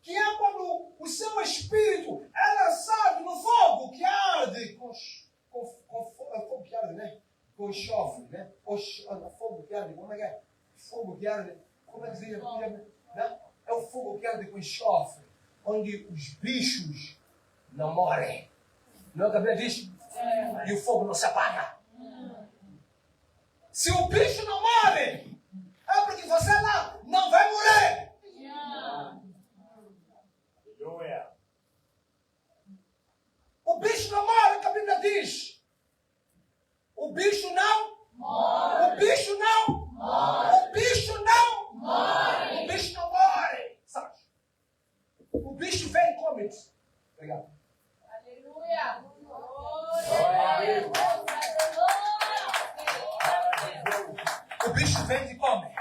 Que é quando o seu espírito é lançado no fogo que arde fogo que arde, né? Com enxofre, né? Fogo que arde, como é que é? Fogo que arde, como é que se diz? Né? É o fogo que arde com enxofre, onde os bichos não morrem. Não é o que a Bíblia diz? E o fogo não se apaga. Se o bicho não morre, é porque você lá não vai morrer. O bicho não morre, que a Bíblia diz. O bicho não morre. O bicho não morre. O bicho não morre. O bicho não morre. Sabe? O bicho vem e come. Obrigado. Aleluia. O bicho vem e come.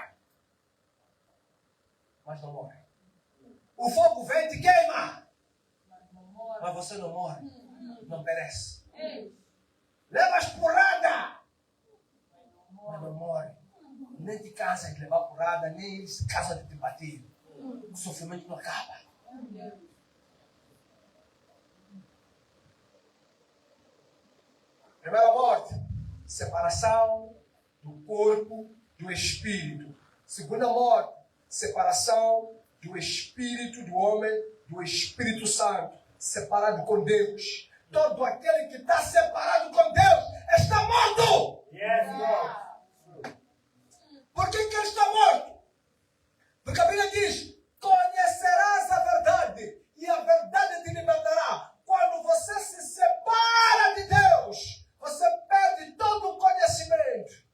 Mas não morre. O fogo vem e te queima. Mas não morre. Mas você não morre. Não perece. Ei, Levas porrada. mas não Mas morre. não morre. Nem te cansa de levar porrada, nem eles se cansam de te bater. O sofrimento não acaba. Primeira morte, separação do corpo do espírito. Segunda morte, separação do espírito do homem do Espírito Santo. Separado com Deus. Todo aquele que está separado com Deus está morto. Por que ele está morto? Porque a Bíblia diz: conhecerás a verdade e a verdade te libertará. Quando você se separa de Deus, você perde todo o conhecimento.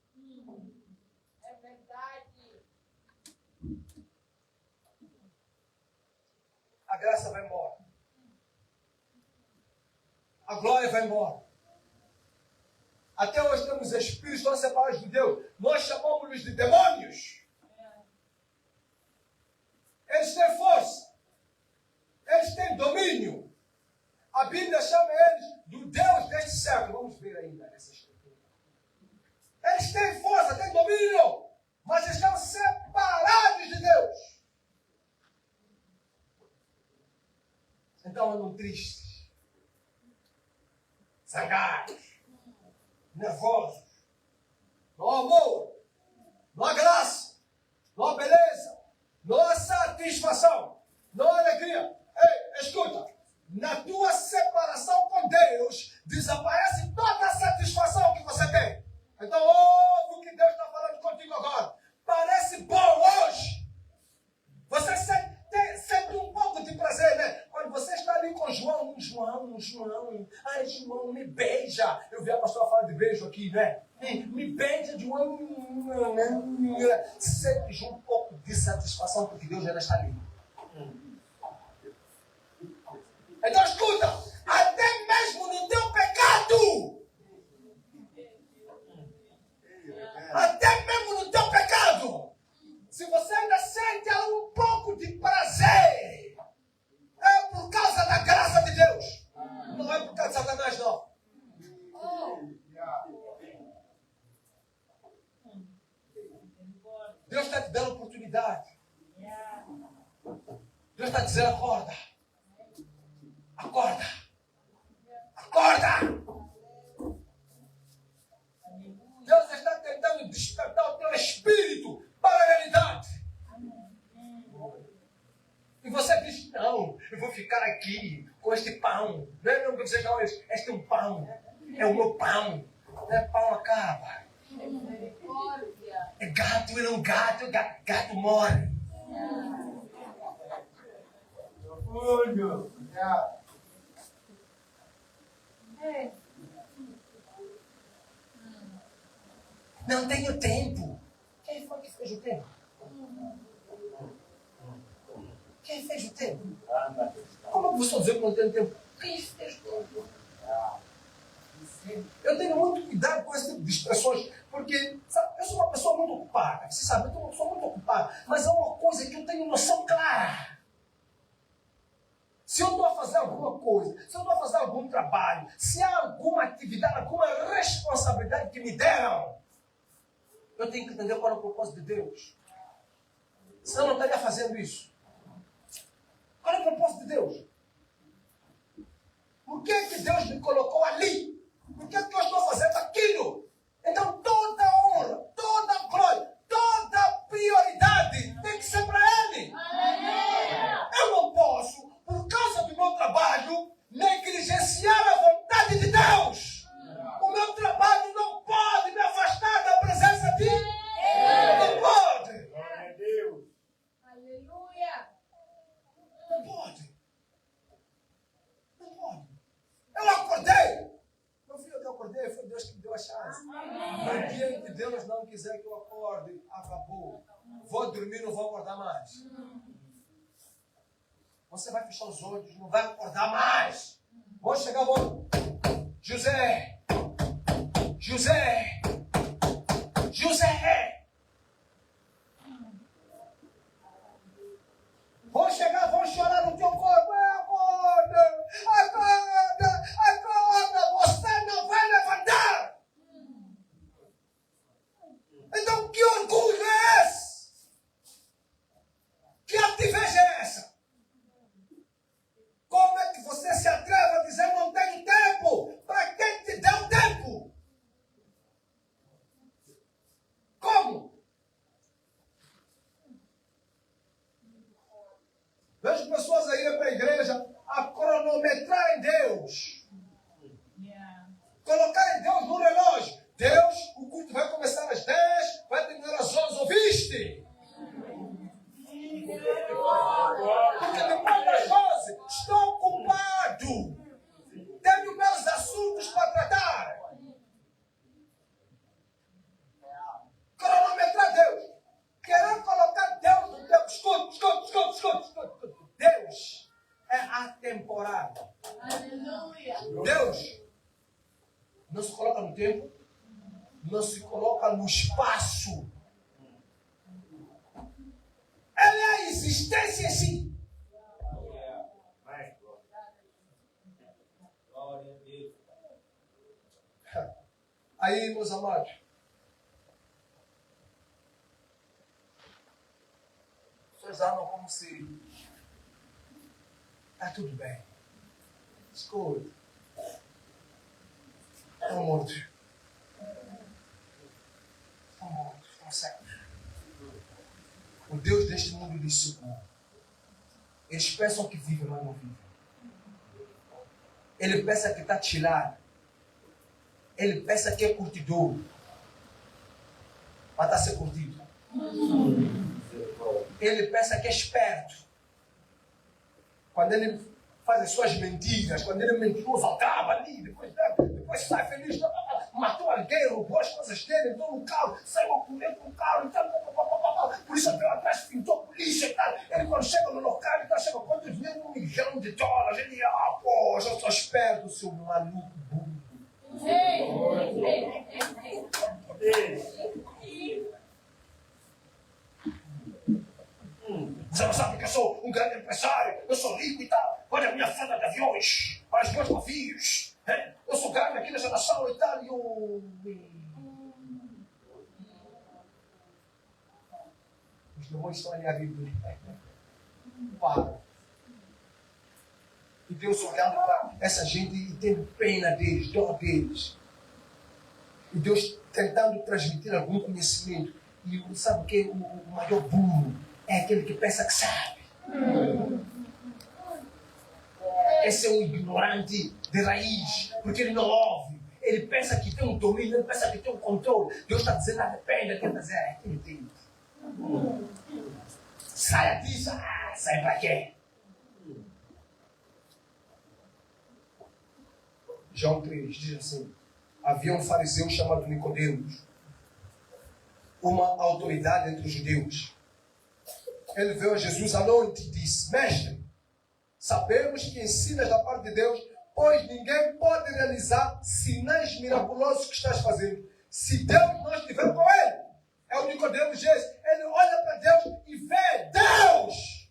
É verdade. A graça vai embora. A glória vai embora. Até hoje temos espíritos tão separados de Deus. Nós chamamos-los de demônios. Eles têm força. Eles têm domínio. A Bíblia chama eles do Deus deste século. Vamos ver ainda essa escritura. Eles têm força, têm domínio, mas estão separados de Deus. Então andam tristes, zangados, nervosos. Não há amor, não há graça, não há beleza, não há satisfação, não há alegria. Ei, escuta, na tua separação com Deus, desaparece toda a satisfação que você tem. Então, ouve o que Deus está falando contigo agora. Parece bom hoje. Você sente um pouco de prazer, né? Quando você está ali com João. Ai, João, me beija. Eu vi a pastora falar de beijo aqui, né? Me beija, João. Sente um pouco de satisfação, porque Deus já está ali. Então escuta, até mesmo no teu pecado, se você ainda sente um pouco de prazer, é por causa da graça de Deus. Não é por causa de Satanás, não. Deus está te dando oportunidade. Deus está dizendo: acorda. Acorda! Acorda! Deus está tentando despertar o teu espírito para a realidade. E você diz: não, eu vou ficar aqui com este pão. Não é mesmo que vocês não, este é um pão. É o meu pão. Não é pão, acaba. É gato, ele é um gato, gato morre. Não tenho tempo. Quem foi que fez o tempo? Quem fez o tempo? Como você está dizendo que não tem tempo? Quem fez o tempo? Eu tenho muito cuidado com esse tipo de expressões, porque sabe, eu sou uma pessoa muito ocupada. Você sabe, eu sou uma pessoa muito ocupada, mas é uma coisa que eu tenho noção clara. Se eu estou a fazer alguma coisa, se eu estou a fazer algum trabalho, se há alguma atividade, alguma responsabilidade que me deram, eu tenho que entender qual é o propósito de Deus. Senão eu não estaria fazendo isso. Qual é o propósito de Deus? Por que Deus me colocou ali? Por que eu estou fazendo aquilo? Então toda honra, toda glória, toda prioridade tem que ser para Ele. Eu não posso, por causa do meu trabalho, negligenciar a vontade de Deus. O meu trabalho não pode me afastar da presença de Deus. Não pode. Glória a Deus. Aleluia. Não pode. Não pode. Eu acordei. Não fui eu que acordei, foi Deus que me deu a chance. No dia em que Deus não quiser que eu acorde, acabou. Vou dormir, não vou acordar mais. Você vai fechar os olhos, não vai acordar mais. Vou chegar, vou. José. José. José. Vão chegar Vejo pessoas a irem para a igreja a cronometrarem Deus. Colocarem Deus no relógio. Deus, o culto vai começar às 10, vai terminar às 11. Ouviste? Porque depois das 11 estou ocupado. Tenho meus assuntos para tratar. Cronometrar Deus. Querer colocar Deus no tempo. Escuta. Deus é atemporal. Deus não se coloca no tempo, não se coloca no espaço. Ele é a existência em si. Aí, meus amados, vocês amam como se está tudo bem. Escuta. Estão mortos. Estão cegos. O Deus deste mundo lhes segura. Eles pensam que vivem, mas não vivem. Ele pensa que está chilado. Ele pensa que é curtidor. Mas está a ser curtido. Ele pensa que é esperto. Quando ele faz as suas mentiras, quando ele é mentiroso, acaba ali, depois sai feliz, matou alguém, roubou as coisas dele, entrou no carro, saiu a comer com o carro, por isso veio atrás, pintou a polícia e tal. Ele quando chega no local, ele chega quanto dinheiro? $1 milhão. Ele, eu sou esperto, seu maluco burro. Você não sabe que eu sou um grande empresário, eu sou rico e tal. Olha a minha frota de aviões, olha os meus navios. Eu sou grande aqui nessa nação e tal. E os demônios estão ali a rir. Para. E Deus olhando para essa gente e tendo pena deles, dó deles. E Deus tentando transmitir algum conhecimento. E sabe o que? O maior burro é aquele que pensa que sabe. Esse é um ignorante de raiz, porque ele não ouve. Ele pensa que tem um domínio, ele pensa que tem um controle. Deus está dizendo, depende, ele está dizendo, quem entende? Saia disso, sai para quê? João 3 diz assim, havia um fariseu chamado Nicodemos, uma autoridade entre os judeus. Ele veio a Jesus à noite e disse, mestre, sabemos que ensinas da parte de Deus, pois ninguém pode realizar sinais miraculosos que estás fazendo, se Deus não estiver com ele. É o Nicodemos diz, ele olha para Deus e vê Deus.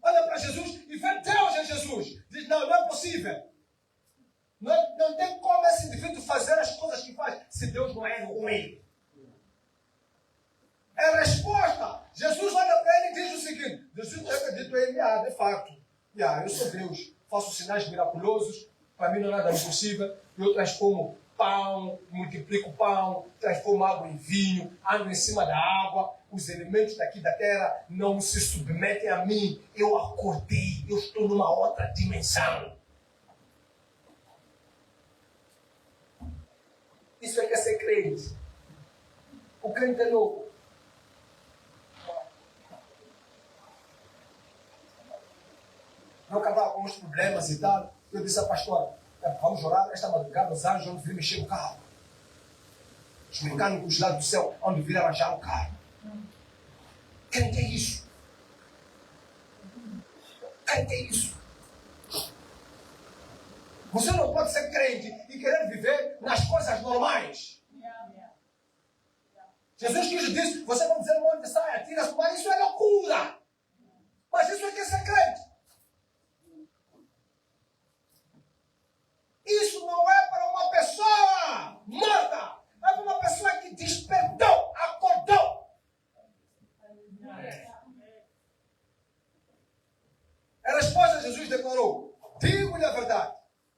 Olha para Jesus e vê Deus em Jesus. Diz, não é possível. Não tem como esse indivíduo fazer as coisas que faz, se Deus não é com ele. É a resposta. Jesus olha para ele e diz o seguinte, Jesus tinha dito a ele, de fato, eu sou Deus, faço sinais miraculosos, para mim não é nada impossível, eu transformo pão, multiplico pão, transformo água em vinho, ando em cima da água, os elementos daqui da terra não se submetem a mim, eu acordei, eu estou numa outra dimensão. Isso é que é ser crente. O crente é louco. Eu acabava com os problemas e tal. Eu disse à pastora, vamos orar esta madrugada, os anjos vão vir mexer no carro. Os mecânicos lá do céu vão vir arranjar o carro. Crente é isso. Crente é isso. Você não pode ser crente e querer viver nas coisas normais. Jesus Cristo disse, você vai dizer onde sai, atira-se, mas isso é loucura. Mas isso é que é ser crente. Isso não é para uma pessoa morta. É para uma pessoa que despertou, acordou. A resposta de Jesus declarou, digo-lhe a verdade,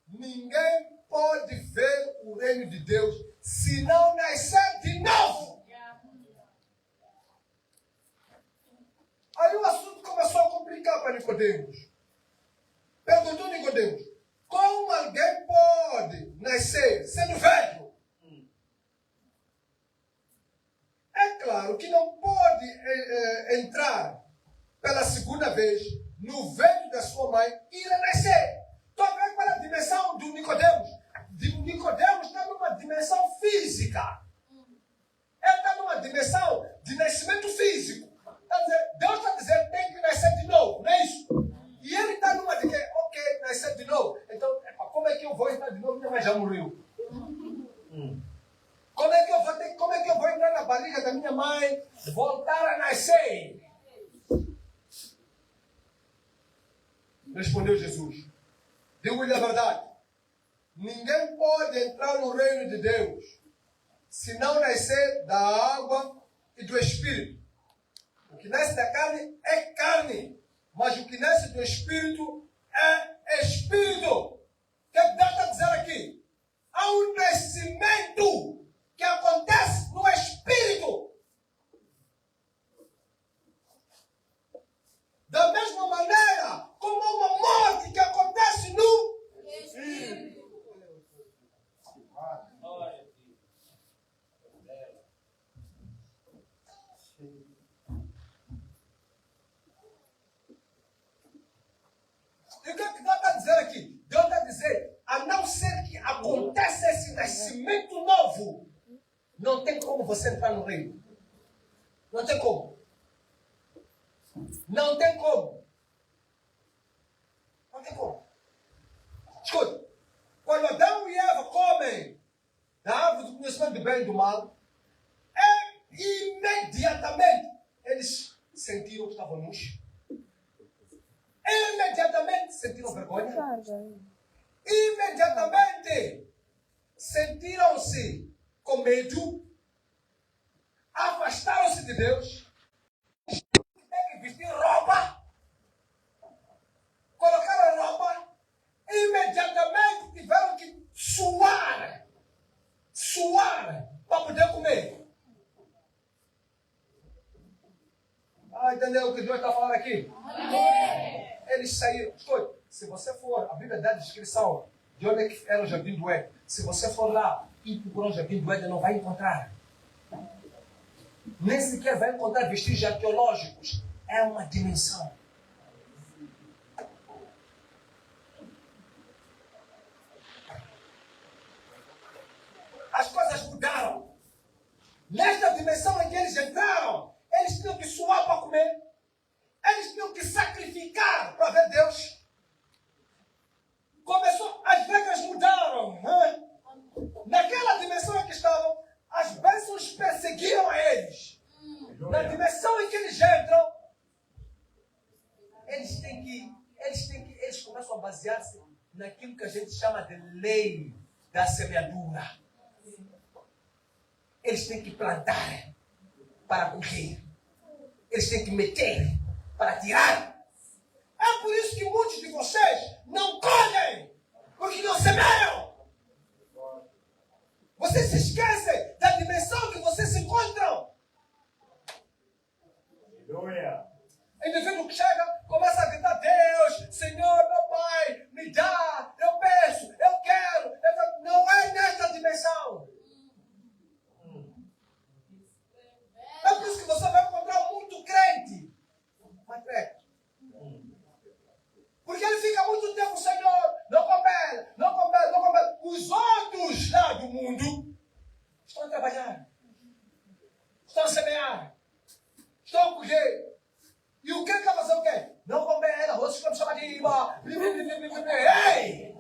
ninguém pode ver o reino de Deus se não nascer de novo. Aí o assunto começou a complicar. cá para Nicodemos. Perguntou Nicodemos, como alguém pode nascer sendo velho? É claro que não pode entrar pela segunda vez no ventre da sua mãe e renascer. Então vem para a dimensão do Nicodemos. Nicodemos está numa dimensão física. Ele está numa dimensão de nascimento físico. Deus está dizendo que tem que nascer de novo, não é isso? E ele está numa de que, ok, nascer de novo. Então, como é que eu vou entrar de novo? Minha mãe já morreu. Como é que eu vou entrar na barriga da minha mãe, voltar a nascer? Respondeu Jesus. Digo-lhe a verdade. Ninguém pode entrar no reino de Deus se não nascer da água e do Espírito. O que nasce da carne é carne, mas o que nasce do Espírito é Espírito. O que Deus está dizendo aqui? Há um nascimento que acontece no Espírito. Da mesma maneira como uma morte que acontece no Espírito. E o que Deus está dizendo aqui? Deus está dizendo, a não ser que aconteça esse nascimento novo, não tem como você entrar no reino. Não tem como. Não tem como. Não tem como. Escuta, quando Adão e Eva comem da árvore do conhecimento do bem e do mal, imediatamente eles sentiram que estavam nus. Imediatamente sentiram vergonha. Imediatamente sentiram-se com medo. Afastaram-se de Deus. Tem que vestir roupa. Colocaram roupa. Imediatamente tiveram que suar. Suar para poder comer. Entendeu o que Deus está falando aqui? Amém. Eles saíram. Escuta, se você for, a Bíblia dá a descrição de onde é que era o Jardim do Éden. Se você for lá e procurar o Jardim do Éden, não vai encontrar. Nem sequer vai encontrar vestígios arqueológicos. É uma dimensão. As coisas mudaram. Nesta dimensão em que eles entraram, eles tinham que suar para comer. Eles tinham que sacrificar para ver Deus. As regras mudaram. Hein? Naquela dimensão em que estavam, as bênçãos perseguiam a eles. Na dimensão em que eles entram, eles começam a basear-se naquilo que a gente chama de lei da semeadura. Eles têm que plantar para colher. Eles têm que meter para tirar. É por isso que muitos de vocês não colhem, porque não semeiam. Vocês se esquecem da dimensão que vocês se encontram. Indivíduo que chega, começa a gritar: Deus, Senhor, meu Pai, me dá, eu peço, eu quero. Não é nesta dimensão. É por isso que você vai encontrar muito crente. Mas crente. Porque ele fica muito tempo, Senhor, não coopera, não coopera, não coopera. Os outros lá do mundo estão a trabalhar, estão a semear, estão a colher. E o que ele vai fazer o quê? Não coopera, vocês vão chamar de riba. Ei!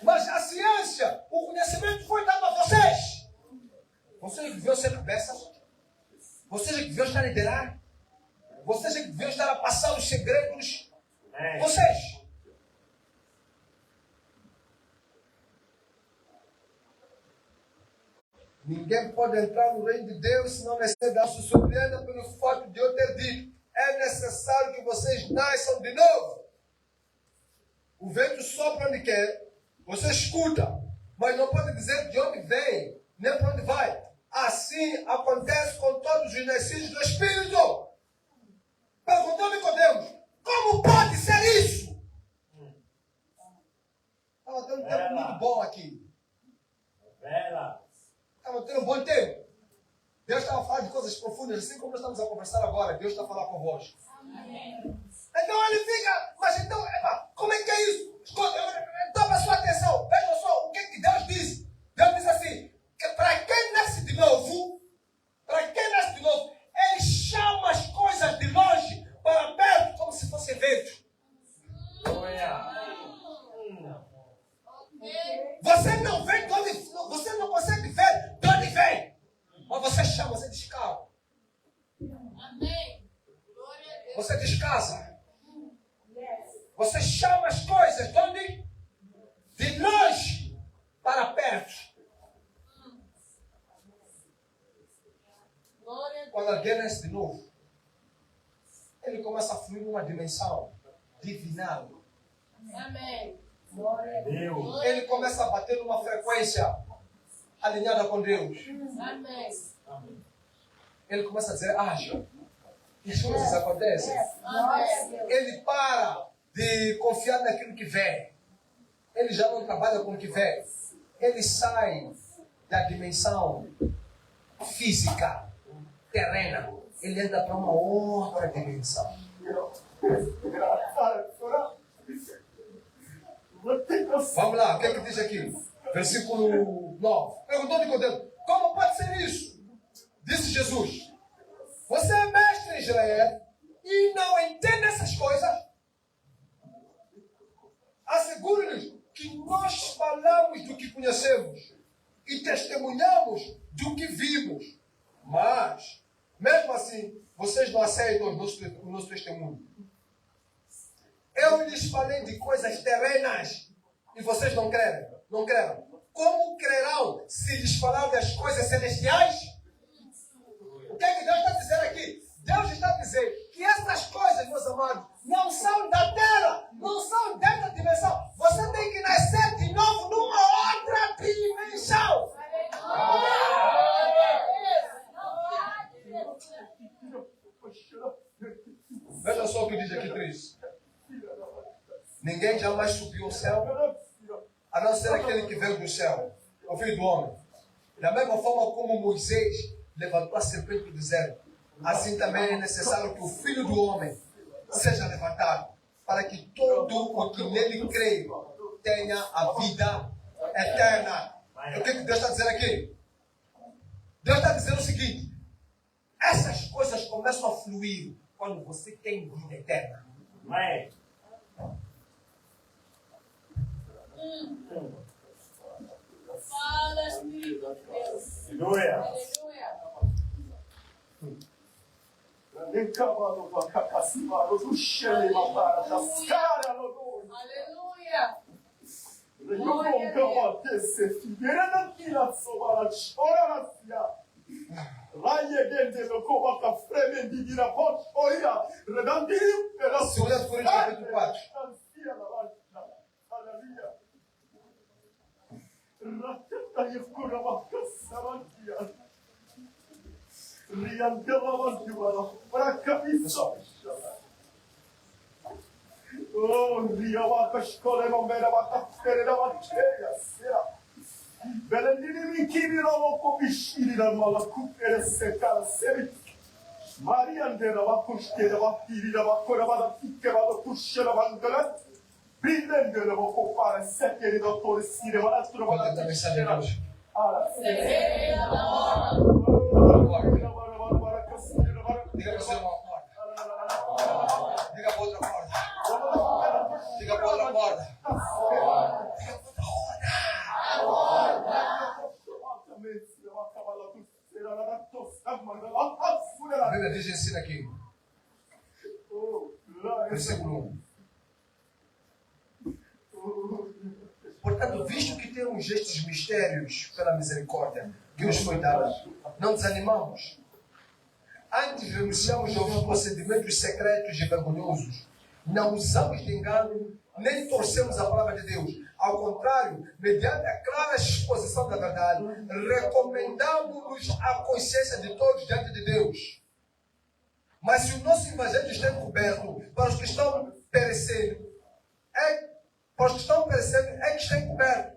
Mas a ciência, o conhecimento foi dado a vocês. Vocês que deviam ser cabeça. Vocês que deviam estar a liderar. Vocês que deviam estar a passar os segredos. Vocês. Ninguém pode entrar no reino de Deus se não nascer da se surpreenda pelo fato de eu ter dito: é necessário que vocês nasçam de novo. O vento sopra onde quer. Você escuta, mas não pode dizer de onde vem, nem para onde vai. Assim acontece com todos os nascidos do Espírito. Perguntou Nicodemos, como pode ser isso? Estava tendo um tempo muito bom aqui. Estava tendo um bom tempo. Deus estava falando de coisas profundas, assim como nós estamos a conversar agora. Deus está a falar convosco. Então ele fica, mas então, como é que é isso? Toma a sua atenção. Veja só o que Deus diz. Deus diz assim, que para quem nasce de novo, ele chama as coisas de longe para perto, como se fosse vento. Você não vê de onde, você não consegue ver de onde vem. Mas você chama, você descalça. Você descasa. Você chama as coisas de onde? De longe para perto. Quando alguém nasce de novo, ele começa a fluir numa dimensão divinal. Amém. Ele começa a bater numa frequência alinhada com Deus. Amém. Ele começa a dizer, haja. E as coisas acontecem. Amém. Ele para de confiar naquilo que vem. Ele já não trabalha com o que vem. Ele sai da dimensão física, terrena. Ele entra para uma outra dimensão. Vamos lá, o que é que diz aqui? Versículo 9. Perguntou Nicodemo, como pode ser isso? Disse Jesus, você é mestre em Israel e não entende essas coisas? Asseguro-lhes que nós falamos do que conhecemos e testemunhamos do que vimos. Mas, mesmo assim, vocês não aceitam o nosso testemunho. Eu lhes falei de coisas terrenas e vocês não creram. Não creram. Como crerão se lhes falar das coisas celestiais? O que é que Deus está dizendo aqui? Deus está dizendo que essas coisas, meus amados, não são da terra, não são dessa dimensão. Você tem que nascer de novo numa outra dimensão. Veja só o que diz aqui, Cris. Ninguém jamais subiu ao céu, a não ser aquele que veio do céu, o Filho do Homem. Da mesma forma como Moisés levantou a serpente do deserto, assim também é necessário que o Filho do Homem seja levantado, para que todo o que nele crê tenha a vida eterna. O que Deus está dizendo aqui? Deus está dizendo o seguinte, essas coisas começam a fluir quando você tem vida eterna. Fala, Espírito de Deus. Aleluia. Aleluia. Aleluia. Segunda Coríntios capítulo 4. Quando a mensagem de hoje. Seja da hora. Diga para você uma porta. Diga para outra porta. Diga para outra porta. Diga para outra roda. A Bíblia diz ensina aqui. Versículo 1. Portanto, visto que temos estes mistérios pela misericórdia que nos foi dada, não desanimamos. Antes renunciamos aos procedimentos secretos e vergonhosos, Não usamos de engano, nem torcemos a palavra de Deus. Ao contrário, mediante a clara exposição da verdade, recomendamos-nos a consciência de todos diante de Deus. Mas se o nosso evangelho está encoberto para os que estão perecendo, é que está encoberto.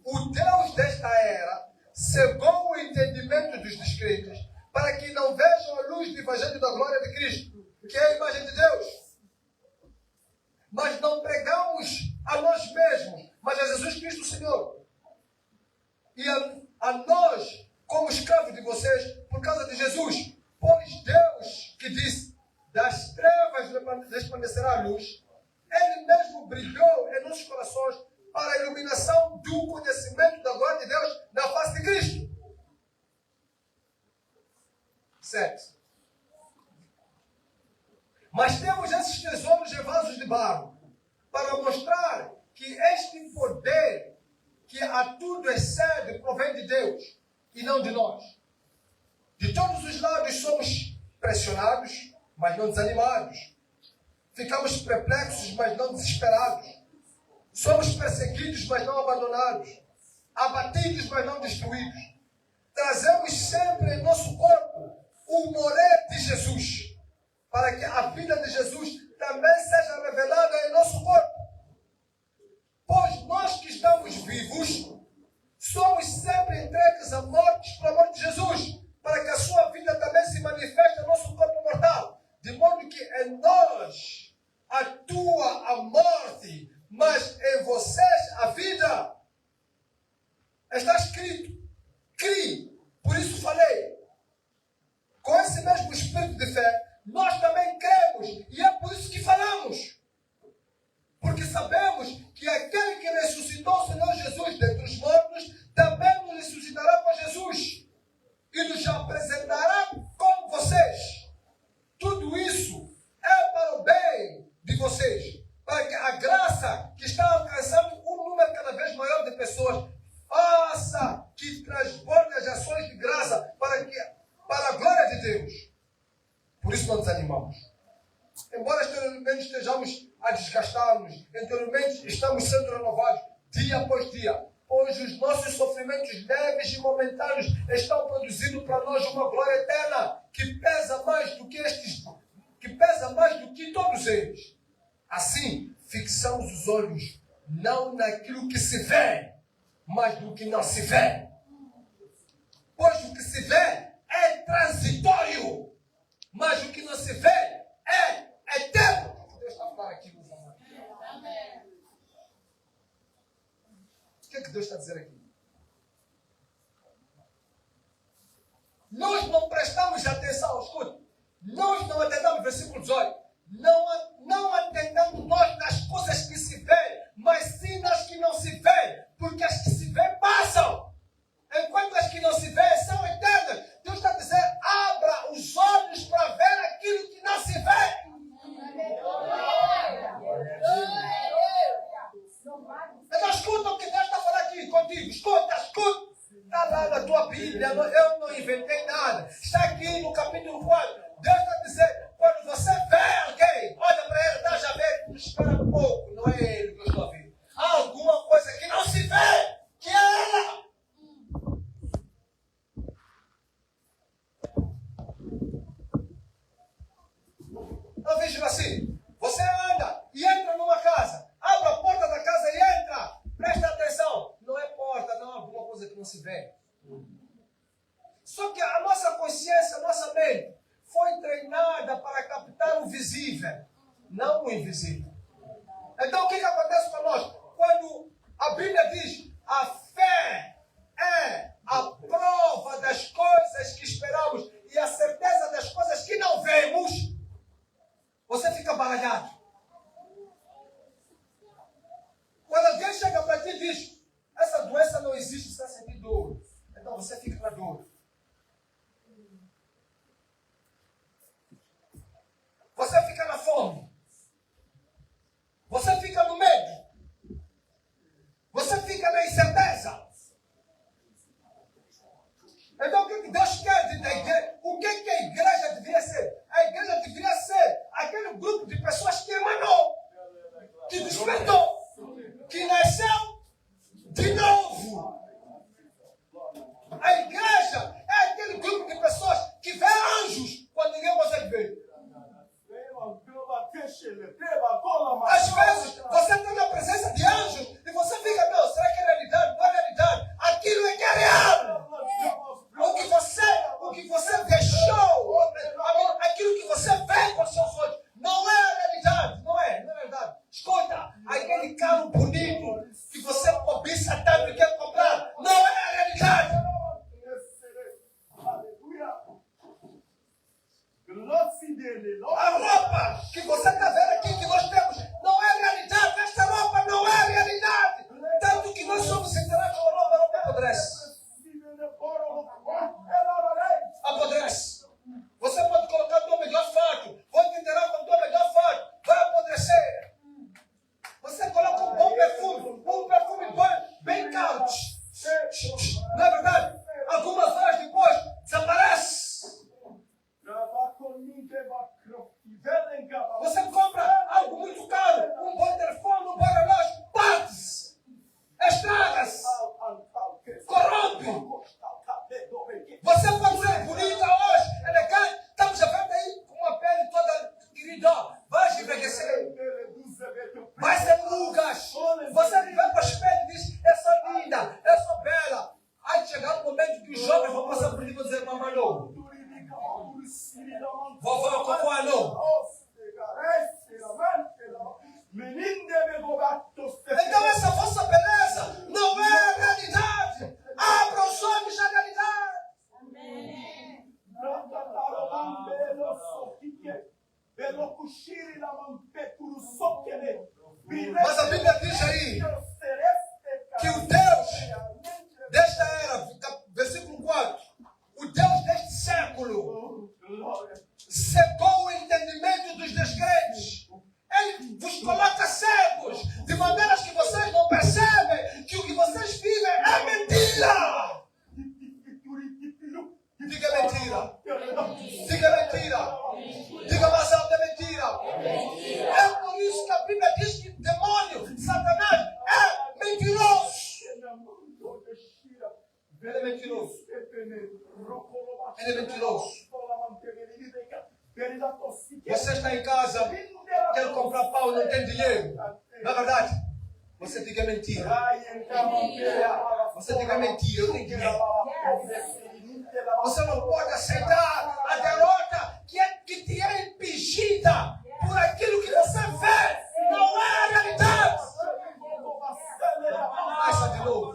O Deus desta era cegou o entendimento dos descrentes para que não vejam a luz do evangelho da glória de Cristo, que é a imagem de Deus. Mas não pregamos a nós mesmos, mas a Jesus Cristo o Senhor. E a nós, como escravos de vocês, por causa de Jesus. Pois Deus, que disse, das trevas resplandecerá a luz, Ele mesmo brilhou em nossos corações para a iluminação do conhecimento da glória de Deus na face de Cristo. 7. Mas temos esses tesouros em vasos de barro, para mostrar que este poder que a tudo excede provém de Deus e não de nós. De todos os lados somos pressionados, mas não desanimados. Ficamos perplexos, mas não desesperados. Somos perseguidos, mas não abandonados. Abatidos, mas não destruídos. Trazemos sempre em nosso corpo o moré de Jesus, para que a vida de Jesus também seja revelada em nosso corpo. Pois nós que estamos vivos, somos sempre entregues a mortes por amor de Jesus, para que a sua vida também se manifeste no nosso corpo mortal. De modo que em nós atua a morte, mas em vocês a vida. Está escrito, crie, por isso falei. Com esse mesmo espírito de fé, nós também cremos, e é por isso que falamos. Porque sabemos que aquele que ressuscitou o Senhor Jesus dentre os mortos, também nos ressuscitará com Jesus, e nos apresentará com vocês. Tudo isso é para o bem de vocês, para que a graça que está alcançando um número cada vez maior de pessoas, faça que transborde as ações de graça para a glória de Deus. Por isso não desanimamos. Embora exteriormente estejamos a desgastar-nos, interiormente estamos sendo renovados dia após dia, pois os nossos sofrimentos leves e momentâneos estão produzindo para nós uma glória eterna que pesa mais do que todos eles. Assim, fixamos os olhos não naquilo que se vê, mas no que não se vê. Pois o que se vê é transitório, mas o que não se vê é eterno. Deus está falando aqui, meus amados. O que é que Deus está dizendo aqui? Nós não prestamos atenção, escute. Nós não atendamos, versículo 18. Não atendamos nós nas coisas que se vê, mas sim nas que não se vê. Porque as que se vê passam, enquanto as que não se vê são eternas. Deus está dizendo, abra os olhos para ver aquilo que não se vê. Então escuta o que Deus está falando aqui contigo. Escuta. Está lá na tua Bíblia. Eu não inventei nada. Está aqui no capítulo 4. Deus está dizendo, quando você vê alguém, olha para ele, tá, já vê, espera um pouco. Não é ele que eu estou vendo. Há alguma coisa que não se vê, que é ela. Eu vejo assim, você anda e entra numa casa, abre a porta da casa e entra, presta atenção, não é porta, não é alguma coisa que não se vê. Só que a nossa consciência, a nossa mente, foi treinada para captar o visível, não o invisível. Então o que acontece com nós? Quando a Bíblia diz, a fé é a prova das coisas que esperamos e a certeza das coisas que não vemos, você fica baralhado. Quando alguém chega para ti e diz, essa doença não existe, você está sentindo dor. Então você fica na dor. Você fica na fome. Você fica no medo. Você fica na incerteza. Então o que Deus quer da igreja? O que a igreja devia ser? A A roupa que você está vendo aqui, que nós temos, não é realidade. Esta roupa não é realidade. Tanto que nós somos enterados com a roupa apodrece. Apodrece. Você pode colocar o teu melhor fato. Pode enterar com o teu melhor fato. Vai apodrecer. Você coloca um bom perfume bem caro. Não é verdade? Algumas horas depois, desaparece. Você compra algo muito caro, um bom telefone, um bom relógio, partes, estragas, corrompe. Você pode ser bonita hoje, elegante, estamos a ver aí com uma pele toda querida, vai envelhecer, vai ser rugas. Você vem para o espelho e diz, eu sou linda, eu sou bela. Aí chegar o momento que os jovens vão passar por ti e vão dizer, mamãe não. Vovó, vovó não. Então essa vossa beleza não é realidade. Abra os olhos da realidade. Mas a Bíblia diz aí que o Deus desta era, versículo 4, o Deus deste século cegou o entendimento dos descrentes. Ele vos coloca cegos, de maneiras que vocês não percebem que o que vocês vivem é mentira. Diga mentira. Diga mentira. Diga mais alto, é mentira. É por isso que a Bíblia diz que demônio, Satanás, é mentiroso. Ele é mentiroso. Ele é mentiroso. Você está em casa, quer comprar pão e não tem dinheiro. Não é verdade? Você diga mentira. Você diga mentira, eu tenho dinheiro. Você não pode aceitar a derrota que te é impingida por aquilo que você vê. Não é a realidade. Nasça de novo.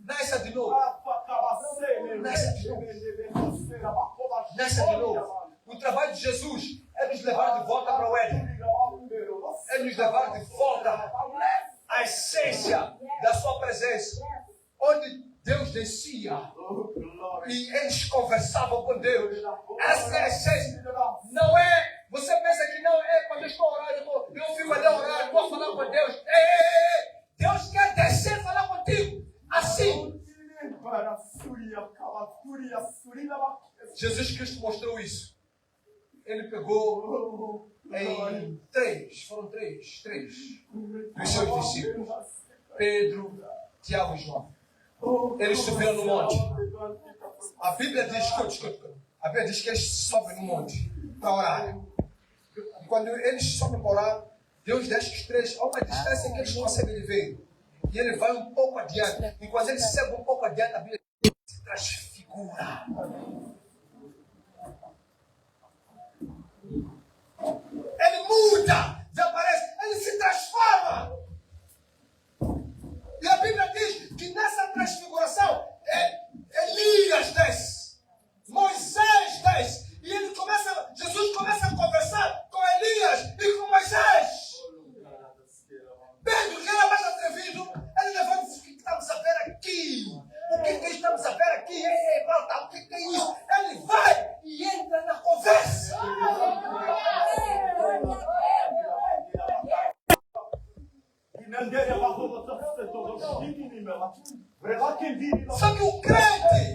Nasça de novo. Nasça de novo. Nasça de novo. O trabalho de Jesus é nos levar de volta para o Éden. É nos levar de volta à essência da sua presença. Onde Deus descia e eles conversavam com Deus. Essa é a essência. Não é, você pensa que não é quando eu estou orando, eu fico ali orando, vou falar com Deus. Ei, Deus quer descer e falar contigo. Assim. Jesus Cristo mostrou isso. Ele pegou em foram três dos seus discípulos. Pedro, Tiago e João. Eles subiram no monte. A Bíblia diz, escuta. A Bíblia diz que eles sobem no monte para orar. E quando eles sobem para orar, Deus deixa os três a uma distância que eles conseguem ver. E ele vai um pouco adiante. E quando ele segue um pouco adiante, a Bíblia se transfigura. Ele muda, desaparece, ele se transforma. E a Bíblia diz que nessa transfiguração, Elias desce, Moisés desce, e Jesus começa a conversar com Elias e com Moisés. Pedro, que era mais atrevido, ele levanta e diz: o que estamos a ver aqui? O que estamos a ver aqui? O que é isso? Ele vai e entra na conversa. Só que o crente,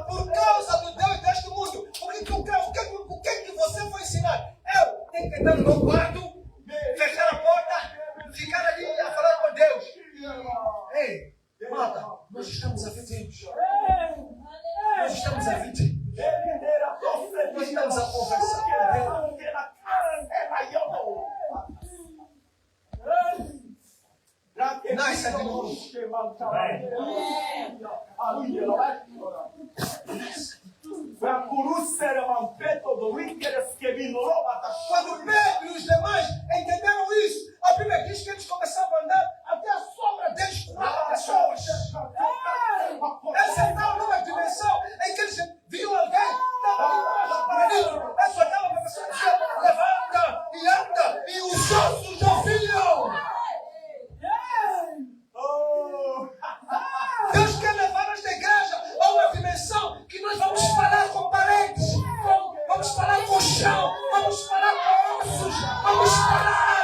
por causa do Deus deste mundo, o que você foi ensinar? Eu tenho que entrar no meu quarto, fechar a porta, ficar ali a falar com Deus. Ei, Marta, nós estamos a ver Deus. Nós estamos a ver Deus. Nós estamos a conversar com Deus. Nasça de novo. Quando Pedro e os demais entenderam isso, a Bíblia diz que eles começaram a andar até a sombra deles curava pessoas. Eles entraram numa dimensão em que eles viam alguém, estava ali, eles olhavam ossos ouviam. Deus quer levar-nos da igreja a uma dimensão que nós vamos falar com paredes, vamos falar com o chão, vamos falar com ossos, vamos falar.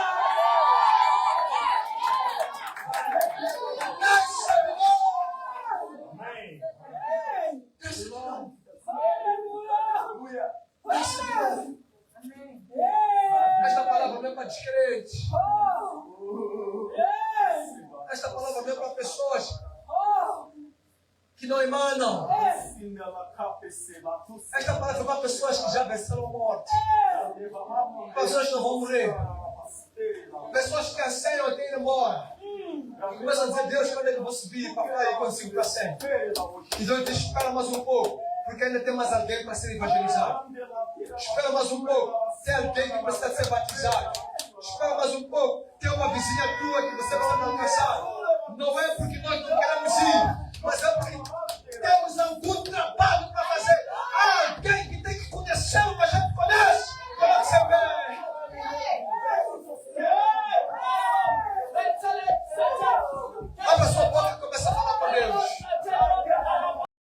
Esta palavra não é para descrentes. Esta palavra não é para pessoas que não emanam. Esta palavra é para pessoas que já venceram a morte. Pessoas que não vão morrer. Pessoas que anseiam até ir embora. Começam a dizer, Deus, quando é que eu vou subir para falar e consigo para sempre? E Deus diz, espera mais um pouco, porque ainda tem mais alguém para ser evangelizado. Espera mais um pouco, tem alguém que precisa ser batizado. Espera mais um pouco, tem uma vizinha tua que você precisa alcançar. Não é porque nós não queremos ir, mas é porque temos algum